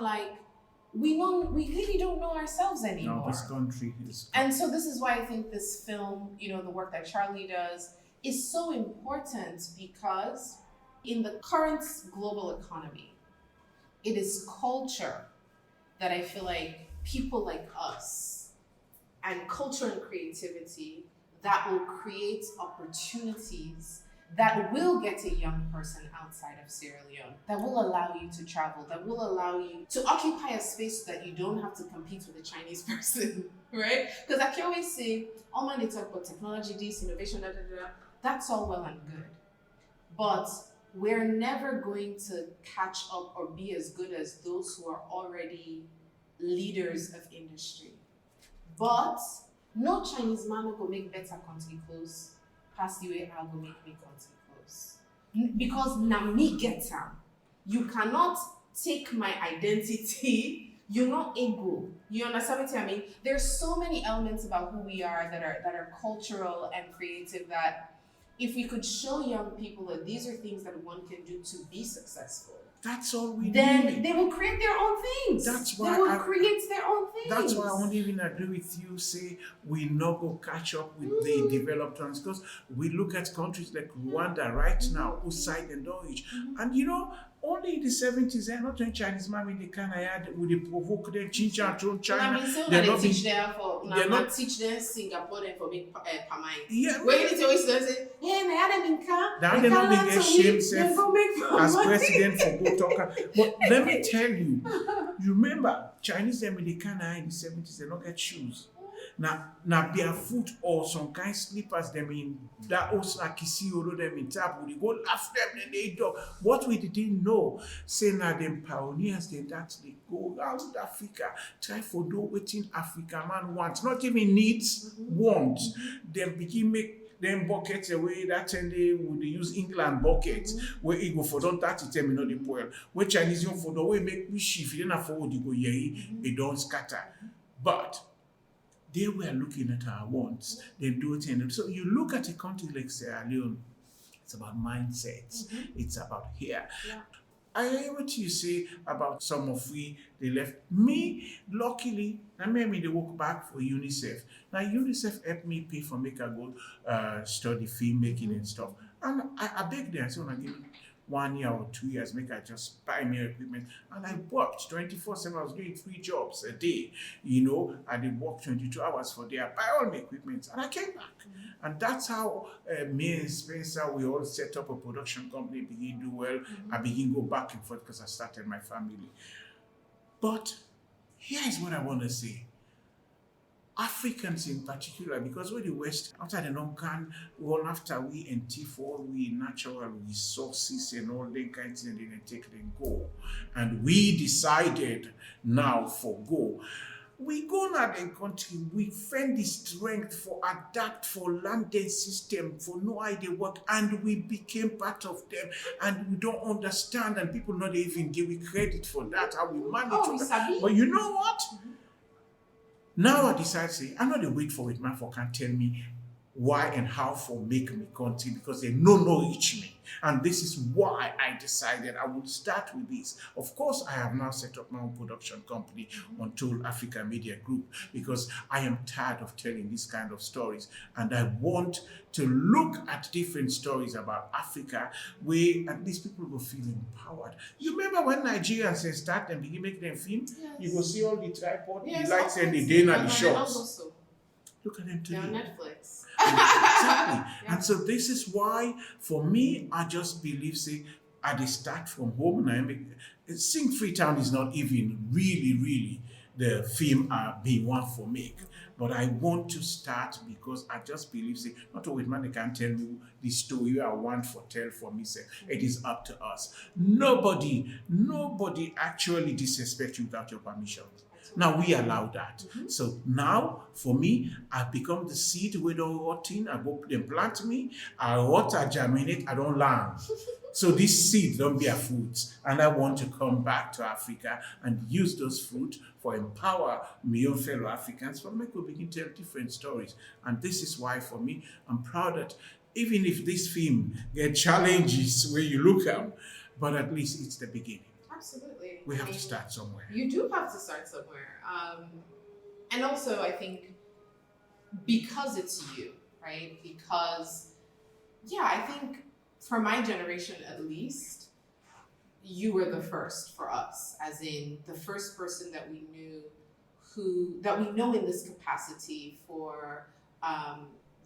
[SPEAKER 4] we really don't know ourselves anymore.
[SPEAKER 3] No, this country is.
[SPEAKER 4] And so this is why I think this film, the work that Charlie does, is so important, because in the current global economy, it is culture that I feel like people like us and culture and creativity that will create opportunities that will get a young person outside of Sierra Leone, that will allow you to travel, that will allow you to occupy a space so that you don't have to compete with a Chinese person, right? Because I can always say, when they talk about technology, this, innovation, that's all well and good. But we're never going to catch up or be as good as those who are already leaders of industry. But no Chinese man will make better country clothes past the way I'll go make me country clothes. Because na me get am. You cannot take my identity. You're not able. You understand what I mean? There's so many elements about who we are that are cultural and creative, that if we could show young people that these are things that one can do to be successful,
[SPEAKER 3] That's all we
[SPEAKER 4] then
[SPEAKER 3] need.
[SPEAKER 4] they will create their own things.
[SPEAKER 3] That's why
[SPEAKER 4] they will create their own things.
[SPEAKER 3] That's why I won't even agree with you, say we not go catch up with the developed ones, because we look at countries like Rwanda right now, who side and Deutsch. And only in the 70s, they're not doing Chinese man in the kind of yard with the provoke them, Chincha and China.
[SPEAKER 4] I mean, so
[SPEAKER 3] They're
[SPEAKER 4] they
[SPEAKER 3] not
[SPEAKER 4] teach
[SPEAKER 3] being-
[SPEAKER 4] them for,
[SPEAKER 3] they're not-
[SPEAKER 4] teach them Singapore then for make pamai.
[SPEAKER 3] Yeah,
[SPEAKER 4] When you need to always say, hey, na yada minka,
[SPEAKER 3] Now they not being ashamed self as president for go talker. But let me tell you, you remember Chinese them in the Canada in the 70s, they don't get shoes. Now barefoot or some kind of slippers them in that also kisi or them in tap, we go laugh them and they do. What we didn't know, say now them pioneers they go out to Africa, try for do waiting Africa man wants, not even needs, wants. Them begin make them buckets away that time they would use England buckets where it go for don't 30 10 minutes the poil. Where Chinese young for the way make we shift, then afford you go it don't scatter. But they were looking at our wants, they do it. So you look at a country like Sierra Leone, It's about mindsets. It's about here.
[SPEAKER 1] Yeah.
[SPEAKER 3] I hear what you say about some of they left. Me, luckily, I mean, they walk back for UNICEF. Now, UNICEF helped me pay for make I go study filmmaking and stuff. And I begged them, so I give me 1 year or 2 years, make I just buy me equipment. And I worked 24/7. I was doing 3 jobs a day. I did work 22 hours for day. I buy all my equipment and I came back. And that's how me and Spencer, we all set up a production company, begin do well. I begin go back and forth because I started my family. But here's what I want to say. Africans in particular, because we're the West, after the non-can, one after we and thief all we natural resources and all them kinds of things, and take them go. And we decided now for go. We go now the country, we find the strength for adapt, for landed system, for no idea what, and we became part of them, and we don't understand, and people not even give we credit for that, how we manage. But you know what? Now I decide, say, I'm not a wait for it, man, for can tell me why and how for make me country, because they no reach me. And this is why I decided I would start with this. Of course, I have now set up my own production company, Untold Africa Media Group, because I am tired of telling these kind of stories. And I want to look at different stories about Africa where at least people will feel empowered. You remember when Nigerians start and begin making them film?
[SPEAKER 1] Yes.
[SPEAKER 3] You go see all the tripod,
[SPEAKER 1] Yes,
[SPEAKER 3] the lights and the
[SPEAKER 1] obviously.
[SPEAKER 3] day and the
[SPEAKER 1] And
[SPEAKER 3] shops.
[SPEAKER 1] also,
[SPEAKER 3] Look at them
[SPEAKER 1] they're
[SPEAKER 3] today.
[SPEAKER 1] on Netflix.
[SPEAKER 3] Exactly.
[SPEAKER 1] Yeah.
[SPEAKER 3] And so this is why, for me, I just believe, say, I start from home, and Sing Freetown is not even really the film being one for me. But I want to start because I just believe, say, not always man they can tell me the story I want for tell for me, say, it is up to us. Nobody actually disrespect you without your permission. Now we allow that. So now, for me, I become the seed where they rotting. I go, they plant me, I rot, I germinate, I don't land. So this seed don't bear fruits. And I want to come back to Africa and use those fruit for empower my own fellow Africans, for make we begin to tell different stories. And this is why, for me, I'm proud that even if this film get challenges where you look at, but at least it's the beginning.
[SPEAKER 1] Absolutely.
[SPEAKER 3] We have to start somewhere.
[SPEAKER 1] You do have to start somewhere. And also, I think, because it's you, right? Because, I think for my generation at least, you were the first for us, as in the first person that we know in this capacity for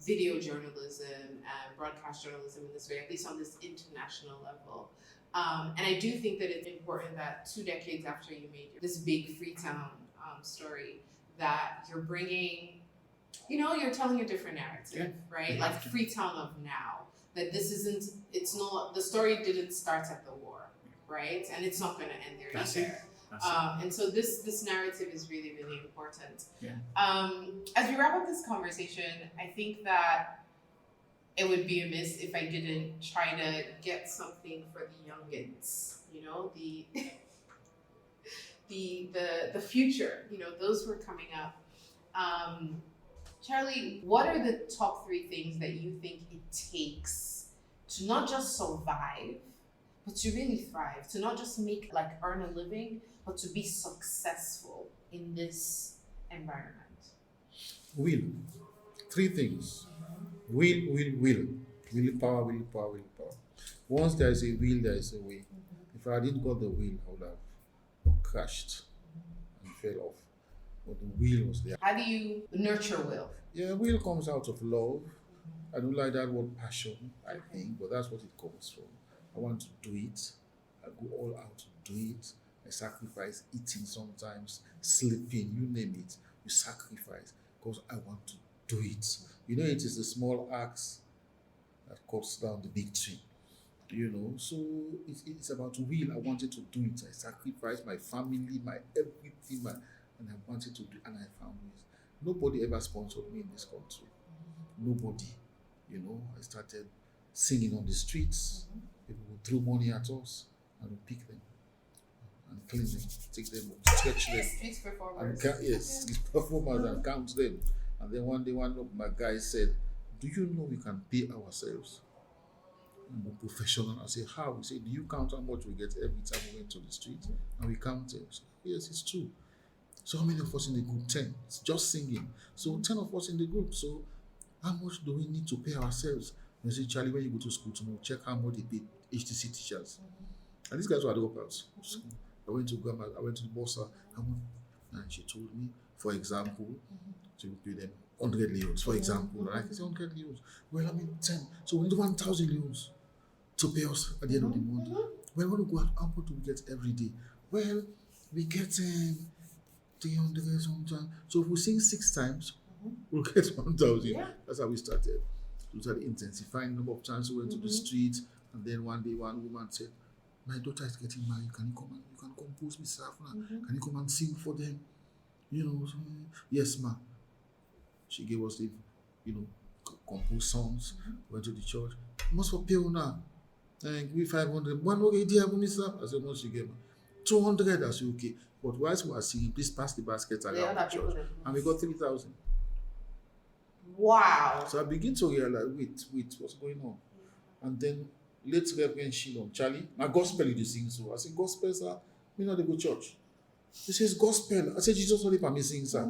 [SPEAKER 1] video journalism and broadcast journalism in this way, at least on this international level. And I do think that it's important that 2 decades after you made this big Freetown story, that you're bringing, you're telling a different narrative, right? Like Freetown of now, that this isn't, it's not, the story didn't start at the war, right? And it's not going to end there either. And so this narrative is really, really important.
[SPEAKER 3] Yeah.
[SPEAKER 1] As we wrap up this conversation, I think that it would be amiss if I didn't try to get something for the youngins, the future, those who are coming up. Charlie, what are the top 3 things that you think it takes to not just survive, but to really thrive, to not just earn a living, but to be successful in this environment?
[SPEAKER 2] Will. 3 things. Will. Willpower. Once there is a will, there is a way. If I didn't got the will, I would have crashed and fell off. But the will was there.
[SPEAKER 1] How do you nurture will?
[SPEAKER 2] Yeah, will comes out of love. I don't like that word passion, I think, but that's what it comes from. I want to do it. I go all out to do it. I sacrifice eating sometimes, sleeping, you name it. You sacrifice because I want to do it. It is the small acts that cuts down the big tree. So it's about will. I wanted to do it. I sacrificed my family, my everything, and I wanted to do it, and I found ways. Nobody ever sponsored me in this country. Nobody. I started singing on the streets. People would throw money at us, and we pick them and clean them, take them, stretch them.
[SPEAKER 1] Street performers.
[SPEAKER 2] These performers and count them. And then one day, one of my guys said, "Do you know we can pay ourselves?" I'm a professional. I say, how? He said, do you count how much we get every time we went to the street? And we counted. So, yes, it's true. So how many of us in the group? 10. It's just singing. So 10 of us in the group. So how much do we need to pay ourselves? And I say, Charlie, when you go to school tomorrow, check how much they pay HTC teachers. And these guys were dropouts. So I went to grandma, I went to the bossa, and she told me, for example, to pay them 100 leos, for example. And I can say 100 leos. Well, I mean 10. So we need 1,000 leos to pay us at the end of the month. Well, when we go out, how much do we get every day? Well, we get 300 sometimes. So if we sing 6 times, we'll get 1,000.
[SPEAKER 1] Yeah.
[SPEAKER 2] That's how we started. We started intensifying the number of times we went to the street. And then one day, one woman said, my daughter is getting married. Can you come and you can compose me, Safna? Can you come and sing for them? You know, so, yes, ma. She gave us the, compose songs. Went to the church. Most for pay now. And give me 500. One okay, dear, Minister. I said, once she gave me 200. I said, okay. But whilst we were singing, please pass the basket around the church. And we got 3,000.
[SPEAKER 1] Wow.
[SPEAKER 2] So I begin to realize, wait, what's going on? And then late Reverend Charlie, my gospel you sing so. I said, gospel, sir, me not the go church. He says, gospel. I said, Jesus only for me sing, sir.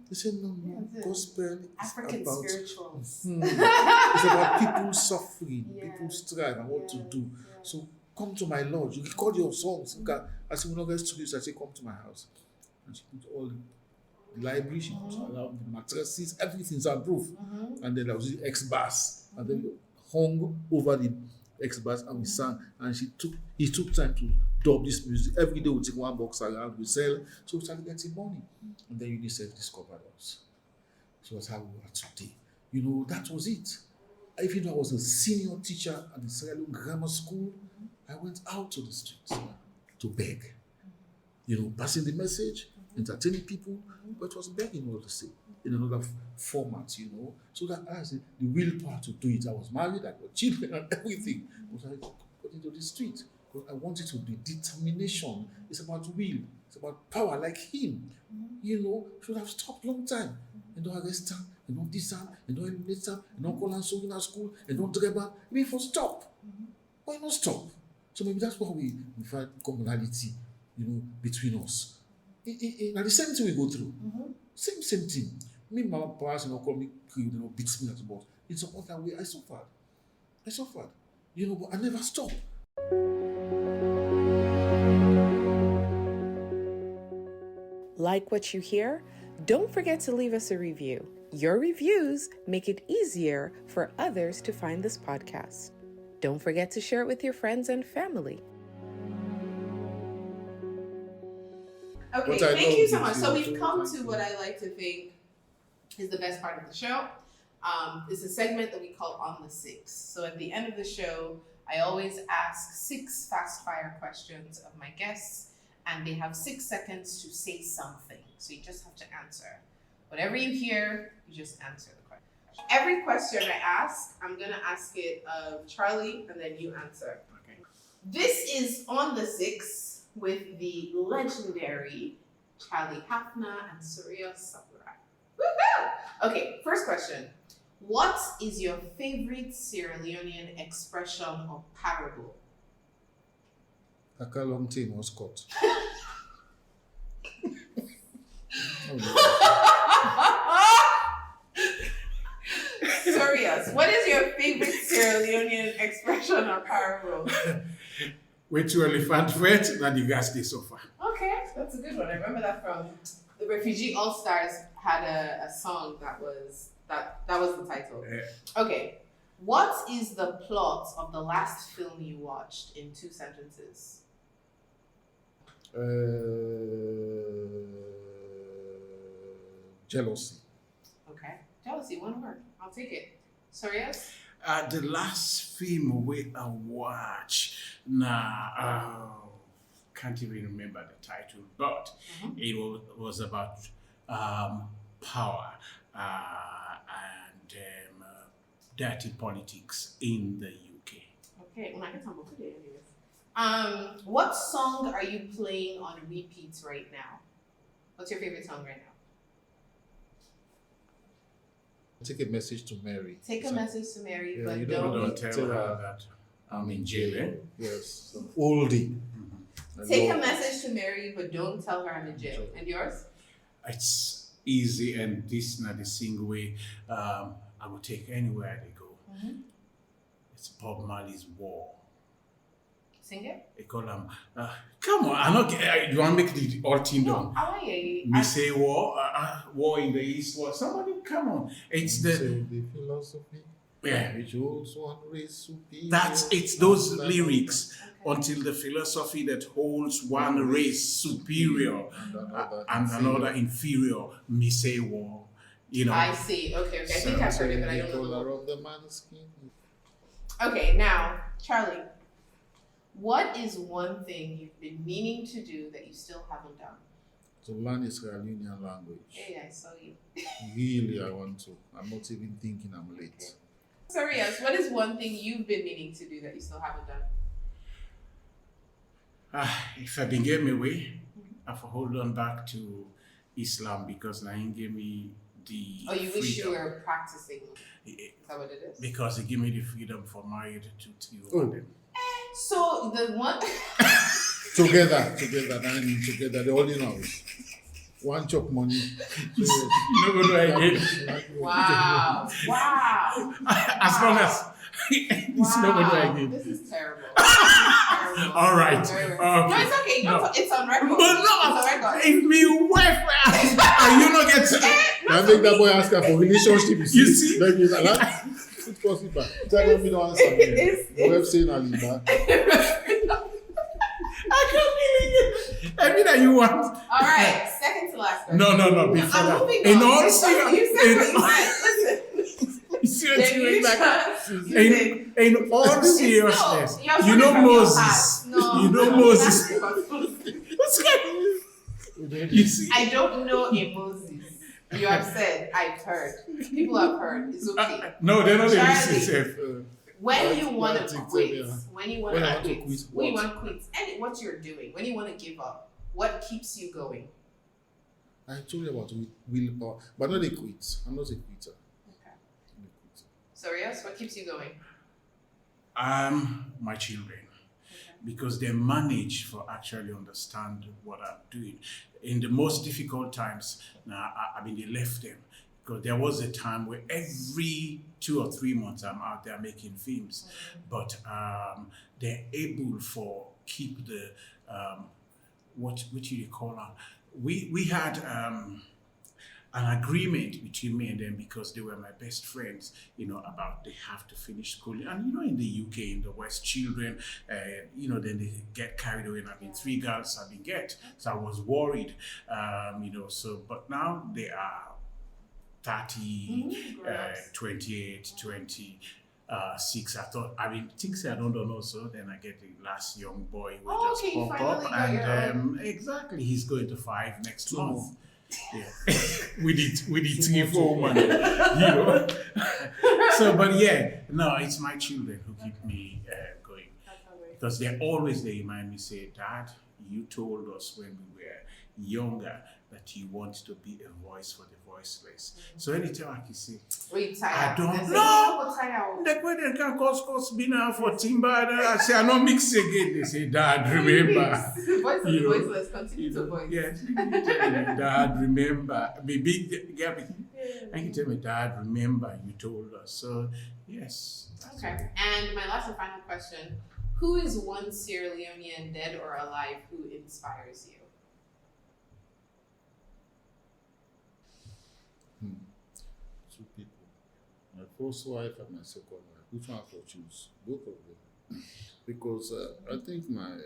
[SPEAKER 2] He said, no, gospel is
[SPEAKER 1] African
[SPEAKER 2] about
[SPEAKER 1] spirituals.
[SPEAKER 2] it's about people suffering, people strive and what to do. So come to my lodge. You record your songs. I said, we're not going to studios. I said, come to my house. And she put all the library, she put around the mattresses, everything's approved. And then there was the X-bass. And then we hung over the X-bass and we sang. And he took time to dub this music. Every day we take one box around, we sell. So we started getting money. And then UNICEF discovered us. So that's how we are today. That was it. Even though I was a senior teacher at the Sierra Leone Grammar School, I went out to the streets to beg. Passing the message, entertaining people, but it was begging all the same in another format, So that I had the willpower to do it. I was married, I got children and everything. But I got into the street because I wanted to be determination. It's about will. It's about power like him. Should have stopped long time. And don't arrest her, and don't this her, and don't eliminate her, and don't call her so in our school, and don't drag her. Maybe for stop. Why not stop? So maybe that's why we find commonality, between us. Now the same thing we go through. Same thing. Me, my parents, call me, beats me at the boss. It's some other way. I suffered. But I never stopped.
[SPEAKER 4] Like what you hear? Don't forget to leave us a review. Your reviews make it easier for others to find this podcast. Don't forget to share it with your friends and family.
[SPEAKER 1] Okay, thank you so much. So we've come to what I like to think is the best part of the show. It's a segment that we call On the Six. So at the end of the show, I always ask 6 fast fire questions of my guests, and they have 6 seconds to say something. So you just have to answer. Whatever you hear, you just answer the question. Every question I ask, I'm going to ask it of Charlie, and then you answer.
[SPEAKER 3] Okay.
[SPEAKER 1] This is On the Six with the legendary Charlie Haffner and Sorious Samura. Woohoo! Okay, first question. What is your favorite Sierra Leonean expression or parable?
[SPEAKER 2] Kaka long team was caught.
[SPEAKER 1] Sorious, what is your favorite Sierra Leonean expression or parable?
[SPEAKER 3] Wait to elephant wet, and the gas they suffer.
[SPEAKER 1] Okay, that's a good one. I remember that from the Refugee All Stars had a song that was the title.
[SPEAKER 3] Yeah.
[SPEAKER 1] Okay, what is the plot of the last film you watched in 2 sentences?
[SPEAKER 2] Jealousy.
[SPEAKER 1] Okay, jealousy, 1 word. I'll take it. Sorious?
[SPEAKER 3] The last film we watched, can't even remember the title, but it was about power and dirty politics in the UK.
[SPEAKER 1] Okay, well, I can talk about it anyways. What song are you playing on repeat right now? What's your favorite song right now?
[SPEAKER 2] Take a message to Mary.
[SPEAKER 1] Take a message to Mary,
[SPEAKER 2] Yeah,
[SPEAKER 1] but
[SPEAKER 2] you
[SPEAKER 1] don't.
[SPEAKER 3] Don't tell her that. I'm in jail, eh?
[SPEAKER 2] Yes, some oldie. I
[SPEAKER 1] Take a
[SPEAKER 2] love-
[SPEAKER 1] message to Mary, but don't tell her I'm in jail. And yours?
[SPEAKER 3] It's easy, and this not the single way I will take anywhere they go. It's Bob Marley's War.
[SPEAKER 1] Sing it.
[SPEAKER 3] They call them, come on, I'm not, you want to make the all team down? Me say war, war in the East, war. Somebody, come on. It's
[SPEAKER 2] So
[SPEAKER 3] the,
[SPEAKER 2] the philosophy,
[SPEAKER 3] yeah,
[SPEAKER 2] which holds one race superior.
[SPEAKER 3] it's those lyrics. Until the philosophy that holds one race superior and another inferior, me say war. You know.
[SPEAKER 1] I see. Okay. I think I've heard it, but I don't know.
[SPEAKER 2] The color of the man's skin.
[SPEAKER 1] Okay, now, Charlie, what is one thing you've been meaning to do that you still haven't done?
[SPEAKER 2] To learn a Sierra Leonean language.
[SPEAKER 1] Hey, I saw you.
[SPEAKER 2] Really, I want to. I'm not even thinking I'm late.
[SPEAKER 1] Sorious, what is one thing you've been meaning to do that you still haven't done?
[SPEAKER 3] If I been get me way, I have to hold on back to Islam because now he gave me the
[SPEAKER 1] Oh, you wish you
[SPEAKER 3] freedom.
[SPEAKER 1] were practicing. Is that what it is?
[SPEAKER 3] Because it gave me the freedom for married to you.
[SPEAKER 2] Oh.
[SPEAKER 1] So the one
[SPEAKER 2] Together, the holding house. One chop money.
[SPEAKER 3] You know what I did?
[SPEAKER 1] Wow. Wow.
[SPEAKER 3] As long as it's not what I did.
[SPEAKER 1] This is terrible. Terrible.
[SPEAKER 3] All right.
[SPEAKER 1] Very, very-
[SPEAKER 3] Okay.
[SPEAKER 1] No, it's okay.
[SPEAKER 3] No.
[SPEAKER 1] It's on record.
[SPEAKER 3] But no,
[SPEAKER 1] It's on record.
[SPEAKER 3] if me wife and you not get
[SPEAKER 2] I think that boy asked her for relationship.
[SPEAKER 3] You see?
[SPEAKER 2] Then he's like, it's possible. Tell me no answer. The web saying Aliba.
[SPEAKER 3] I can't believe it. I mean that you want.
[SPEAKER 1] All right. Second to last question.
[SPEAKER 3] No. Before
[SPEAKER 1] I'm
[SPEAKER 3] that.
[SPEAKER 1] moving
[SPEAKER 3] In
[SPEAKER 1] on.
[SPEAKER 3] all
[SPEAKER 1] You said what you said. Listen.
[SPEAKER 3] in all seriousness,
[SPEAKER 1] No, you're
[SPEAKER 3] you know
[SPEAKER 1] from your
[SPEAKER 3] Moses.
[SPEAKER 1] past. No,
[SPEAKER 3] You know
[SPEAKER 1] no,
[SPEAKER 3] Moses.
[SPEAKER 1] that's Moses.
[SPEAKER 3] What's going? You see?
[SPEAKER 1] I don't know a Moses. You have said, I've heard. People have heard. It's okay.
[SPEAKER 3] No, they're not
[SPEAKER 1] Charlie.
[SPEAKER 3] listening.
[SPEAKER 1] When you want to
[SPEAKER 2] TikTok,
[SPEAKER 1] quit,
[SPEAKER 2] yeah.
[SPEAKER 1] when you want
[SPEAKER 2] When I
[SPEAKER 1] to
[SPEAKER 2] want to
[SPEAKER 1] quit,
[SPEAKER 2] quit
[SPEAKER 1] when you
[SPEAKER 2] what?
[SPEAKER 1] want to quit, and what you're doing, when you want to give up, what keeps you going?
[SPEAKER 2] I told you about willpower, but not a quit. I'm not a quitter.
[SPEAKER 1] Okay.
[SPEAKER 2] I'm a quitter.
[SPEAKER 1] Sorious, what keeps you going?
[SPEAKER 3] My children, because they manage for actually understand what I'm doing. In the most difficult times, I mean, they left them. Because there was a time where every 2 or 3 months I'm out there making films, but they're able for keep the what do you call it? We had an agreement between me and them because they were my best friends. You know about they have to finish school, and you know in the UK in the West, children, you know then they get carried away. And I mean 3 girls I've been get, so I was worried, you know. So but now they are 30, 28, 26. I thought, I mean, things I don't know. So then I get the last young boy who
[SPEAKER 1] Oh,
[SPEAKER 3] just
[SPEAKER 1] okay, you
[SPEAKER 3] pop
[SPEAKER 1] finally
[SPEAKER 3] up,
[SPEAKER 1] got your
[SPEAKER 3] and exactly, he's going to 5 next
[SPEAKER 2] 2
[SPEAKER 3] month.
[SPEAKER 2] more.
[SPEAKER 3] Yeah, with the 3, 4 money, you know. So, but yeah, no, it's my children who keep me going because they're always they remind me, say, Dad, you told us when we were younger that you want to be a voice for the voiceless. So anytime I can say, I don't know. The way they can cause me now for timber, I say, I don't mix again. They say, Dad, remember.
[SPEAKER 1] Voice of
[SPEAKER 3] You
[SPEAKER 1] the
[SPEAKER 3] know,
[SPEAKER 1] voiceless, continue to voice.
[SPEAKER 3] Yes. Dad, remember. I can tell me, Dad, remember you told us. So, yes.
[SPEAKER 1] Okay. And my last and final question: who is one Sierra Leonean, dead or alive, who inspires you?
[SPEAKER 2] 2 people. My first wife and my second wife. Which one I will choose? Both of them. Because I think my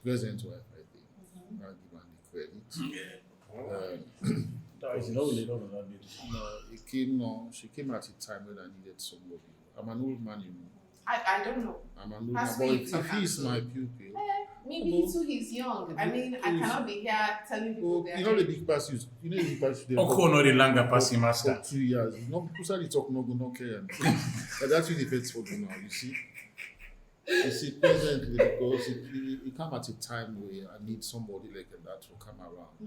[SPEAKER 2] present wife, I think, I'll give her the credit. She came at a time when I needed somebody. I'm an old man, you know.
[SPEAKER 1] I don't know.
[SPEAKER 2] I'm an old
[SPEAKER 1] That's
[SPEAKER 2] man,
[SPEAKER 1] sweet
[SPEAKER 2] but if
[SPEAKER 1] sometimes.
[SPEAKER 2] he's my pupil,
[SPEAKER 1] Maybe he too, he's young. I mean, I cannot be here telling people
[SPEAKER 2] oh,
[SPEAKER 1] they're
[SPEAKER 2] you know the big pass you know the big pass you
[SPEAKER 3] Oko no the longer passing
[SPEAKER 2] for
[SPEAKER 3] master.
[SPEAKER 2] 2 years. No, people talk no go no care. But that's really affects for me now. You see, presently because it come at a time where I need somebody like that to come around.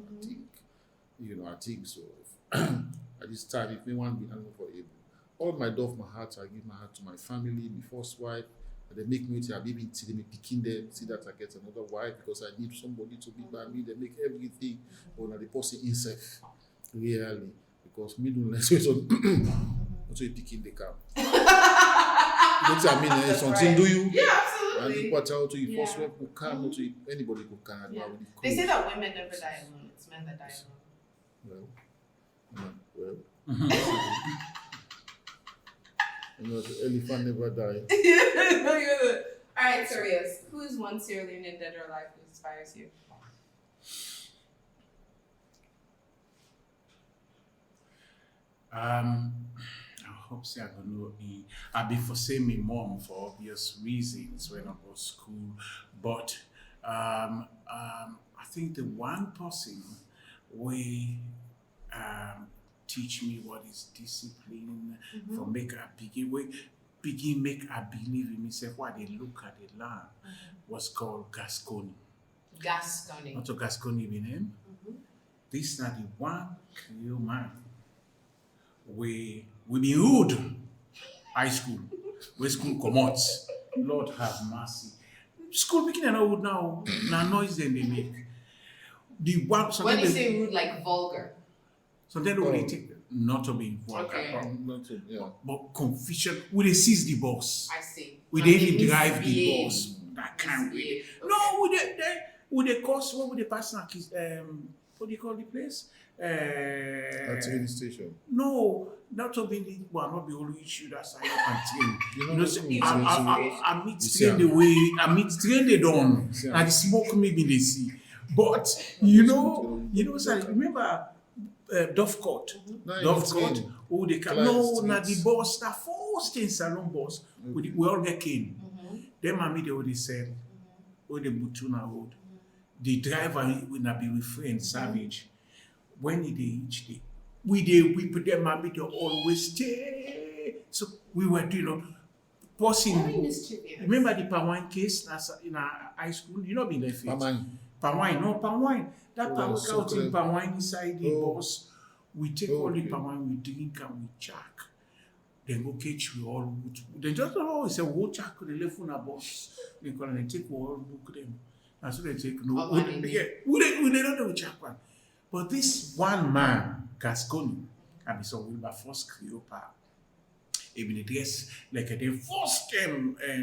[SPEAKER 2] I think so. At this time, if anyone be able for able, all my love, my heart, I give my heart to my family, my first wife. And they make me I baby till they make picking them, see that I get another wife because I need somebody to be by me. They make everything, but now the person himself, really, because me don't let's wait on until you picking the car. What I mean, something
[SPEAKER 1] right.
[SPEAKER 2] do you?
[SPEAKER 1] Yeah,
[SPEAKER 2] And
[SPEAKER 1] absolutely.
[SPEAKER 2] people tell to you
[SPEAKER 1] Yeah.
[SPEAKER 2] first wife who can, not to you, anybody who can.
[SPEAKER 1] Yeah.
[SPEAKER 2] With the
[SPEAKER 1] They say
[SPEAKER 2] clothes.
[SPEAKER 1] that women never die alone. It's men that die alone.
[SPEAKER 2] Well, you know, the elephant never die.
[SPEAKER 1] All right, Sorious. Who is one Sierra Leonean, dead or alive, who inspires you?
[SPEAKER 3] I hope say I gonna know I be for say my mom for obvious reasons when I go to school, but I think the one person we teach me what is discipline for make I begin make I believe in myself. What they look at the land was called Gascony.
[SPEAKER 1] Gascony.
[SPEAKER 3] Not to Gascony be name. This is not the one Creole man. We be rude. High school. Where school commutes. Lord have mercy. School making an old now. Now noise then they make. The one
[SPEAKER 1] When you say rude, like vulgar.
[SPEAKER 3] sometimes when they take not to be vulgar,
[SPEAKER 1] Okay.
[SPEAKER 2] Not to, yeah.
[SPEAKER 3] but confusion. We they seize the boss.
[SPEAKER 1] I see.
[SPEAKER 3] We
[SPEAKER 1] And
[SPEAKER 3] they
[SPEAKER 1] they
[SPEAKER 3] even drive the
[SPEAKER 1] misbehave.
[SPEAKER 3] boss. That can't wait.
[SPEAKER 1] Misbehave.
[SPEAKER 3] No, would they cost what would the person what do you call the place?
[SPEAKER 2] At the station.
[SPEAKER 3] No, not to be the well, not the only issue that's I can
[SPEAKER 2] You
[SPEAKER 3] You
[SPEAKER 2] know,
[SPEAKER 3] know,
[SPEAKER 2] so
[SPEAKER 3] I meet
[SPEAKER 2] see
[SPEAKER 3] train the way I meet train they done
[SPEAKER 2] See,
[SPEAKER 3] and the smoke maybe they see. But you know, so remember Dovecourt. Dovecourt, oh they can no, na the boss, that first in salon boss, we all get cane. Them and me they already said, oh the Butuna road. The driver will not be with friend savage. When they each day, we put them and me they always stay. So we were doing pausing.
[SPEAKER 1] Very mischievous.
[SPEAKER 3] Remember the palm wine case that's in our high school? You know been there fit.
[SPEAKER 2] Mama,
[SPEAKER 3] Palm wine, no palm wine. That
[SPEAKER 2] Oh,
[SPEAKER 3] palm
[SPEAKER 2] that's so
[SPEAKER 3] out in
[SPEAKER 2] good.
[SPEAKER 3] palm wine inside the
[SPEAKER 2] Oh.
[SPEAKER 3] bus. We take all the
[SPEAKER 2] Okay.
[SPEAKER 3] palm wine, we drink and we jack. Then go catch we all wood. They just always say, "What jack the left on a bus?" They call and they take we all book them. And so they take no.
[SPEAKER 1] Oh,
[SPEAKER 3] We
[SPEAKER 1] money.
[SPEAKER 3] they don't know jack one. But this one man, Gascony, and so we were first Creopa. He been dressed like the first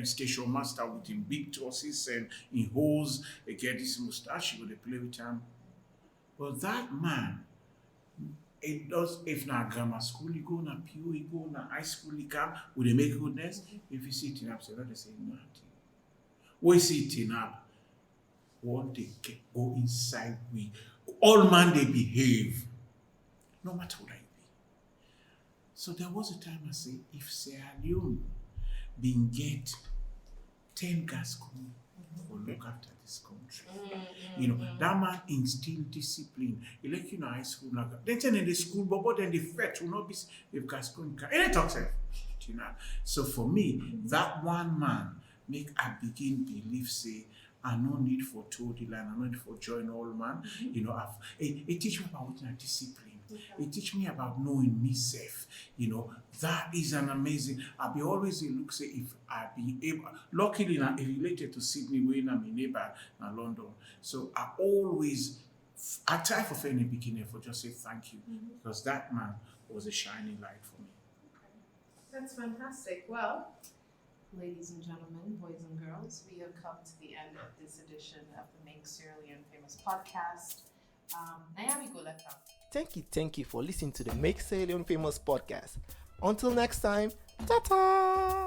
[SPEAKER 3] station master with him big trusses and in hose. He get this mustache, he go to play with him. But that man, it does if not grammar school, he go na PU, he go na high school, he come, will they make goodness? If you see it up, say not they say nothing. We see it up, what they get, go inside we. All man they behave, no matter what I be. So there was a time I say, if Sierra Leone been get 10 Gascony, will look after this country. You know, that man instilled discipline. He like you know high school like then turn in the school, but then the fete will not be if Gascony can. Any talk say, you know. So for me, that one man make I begin believe say I no need for toady line, I no need for join all man. You know, it teach me about discipline. It teach me about knowing myself. You know, that is an amazing. I be always look say if I be able. Luckily, I'm related to Sydney, when I'm in neighbor in London. So I try for any beginning for just say thank you because that man was a shining light for me.
[SPEAKER 1] That's fantastic. Well, ladies and gentlemen, boys and girls, we have come to the end of this edition of the Make Sierra Leone Famous podcast. Naomi, go left out.
[SPEAKER 5] Thank you for listening to the Make Sierra Leone Famous podcast. Until next time, ta-ta!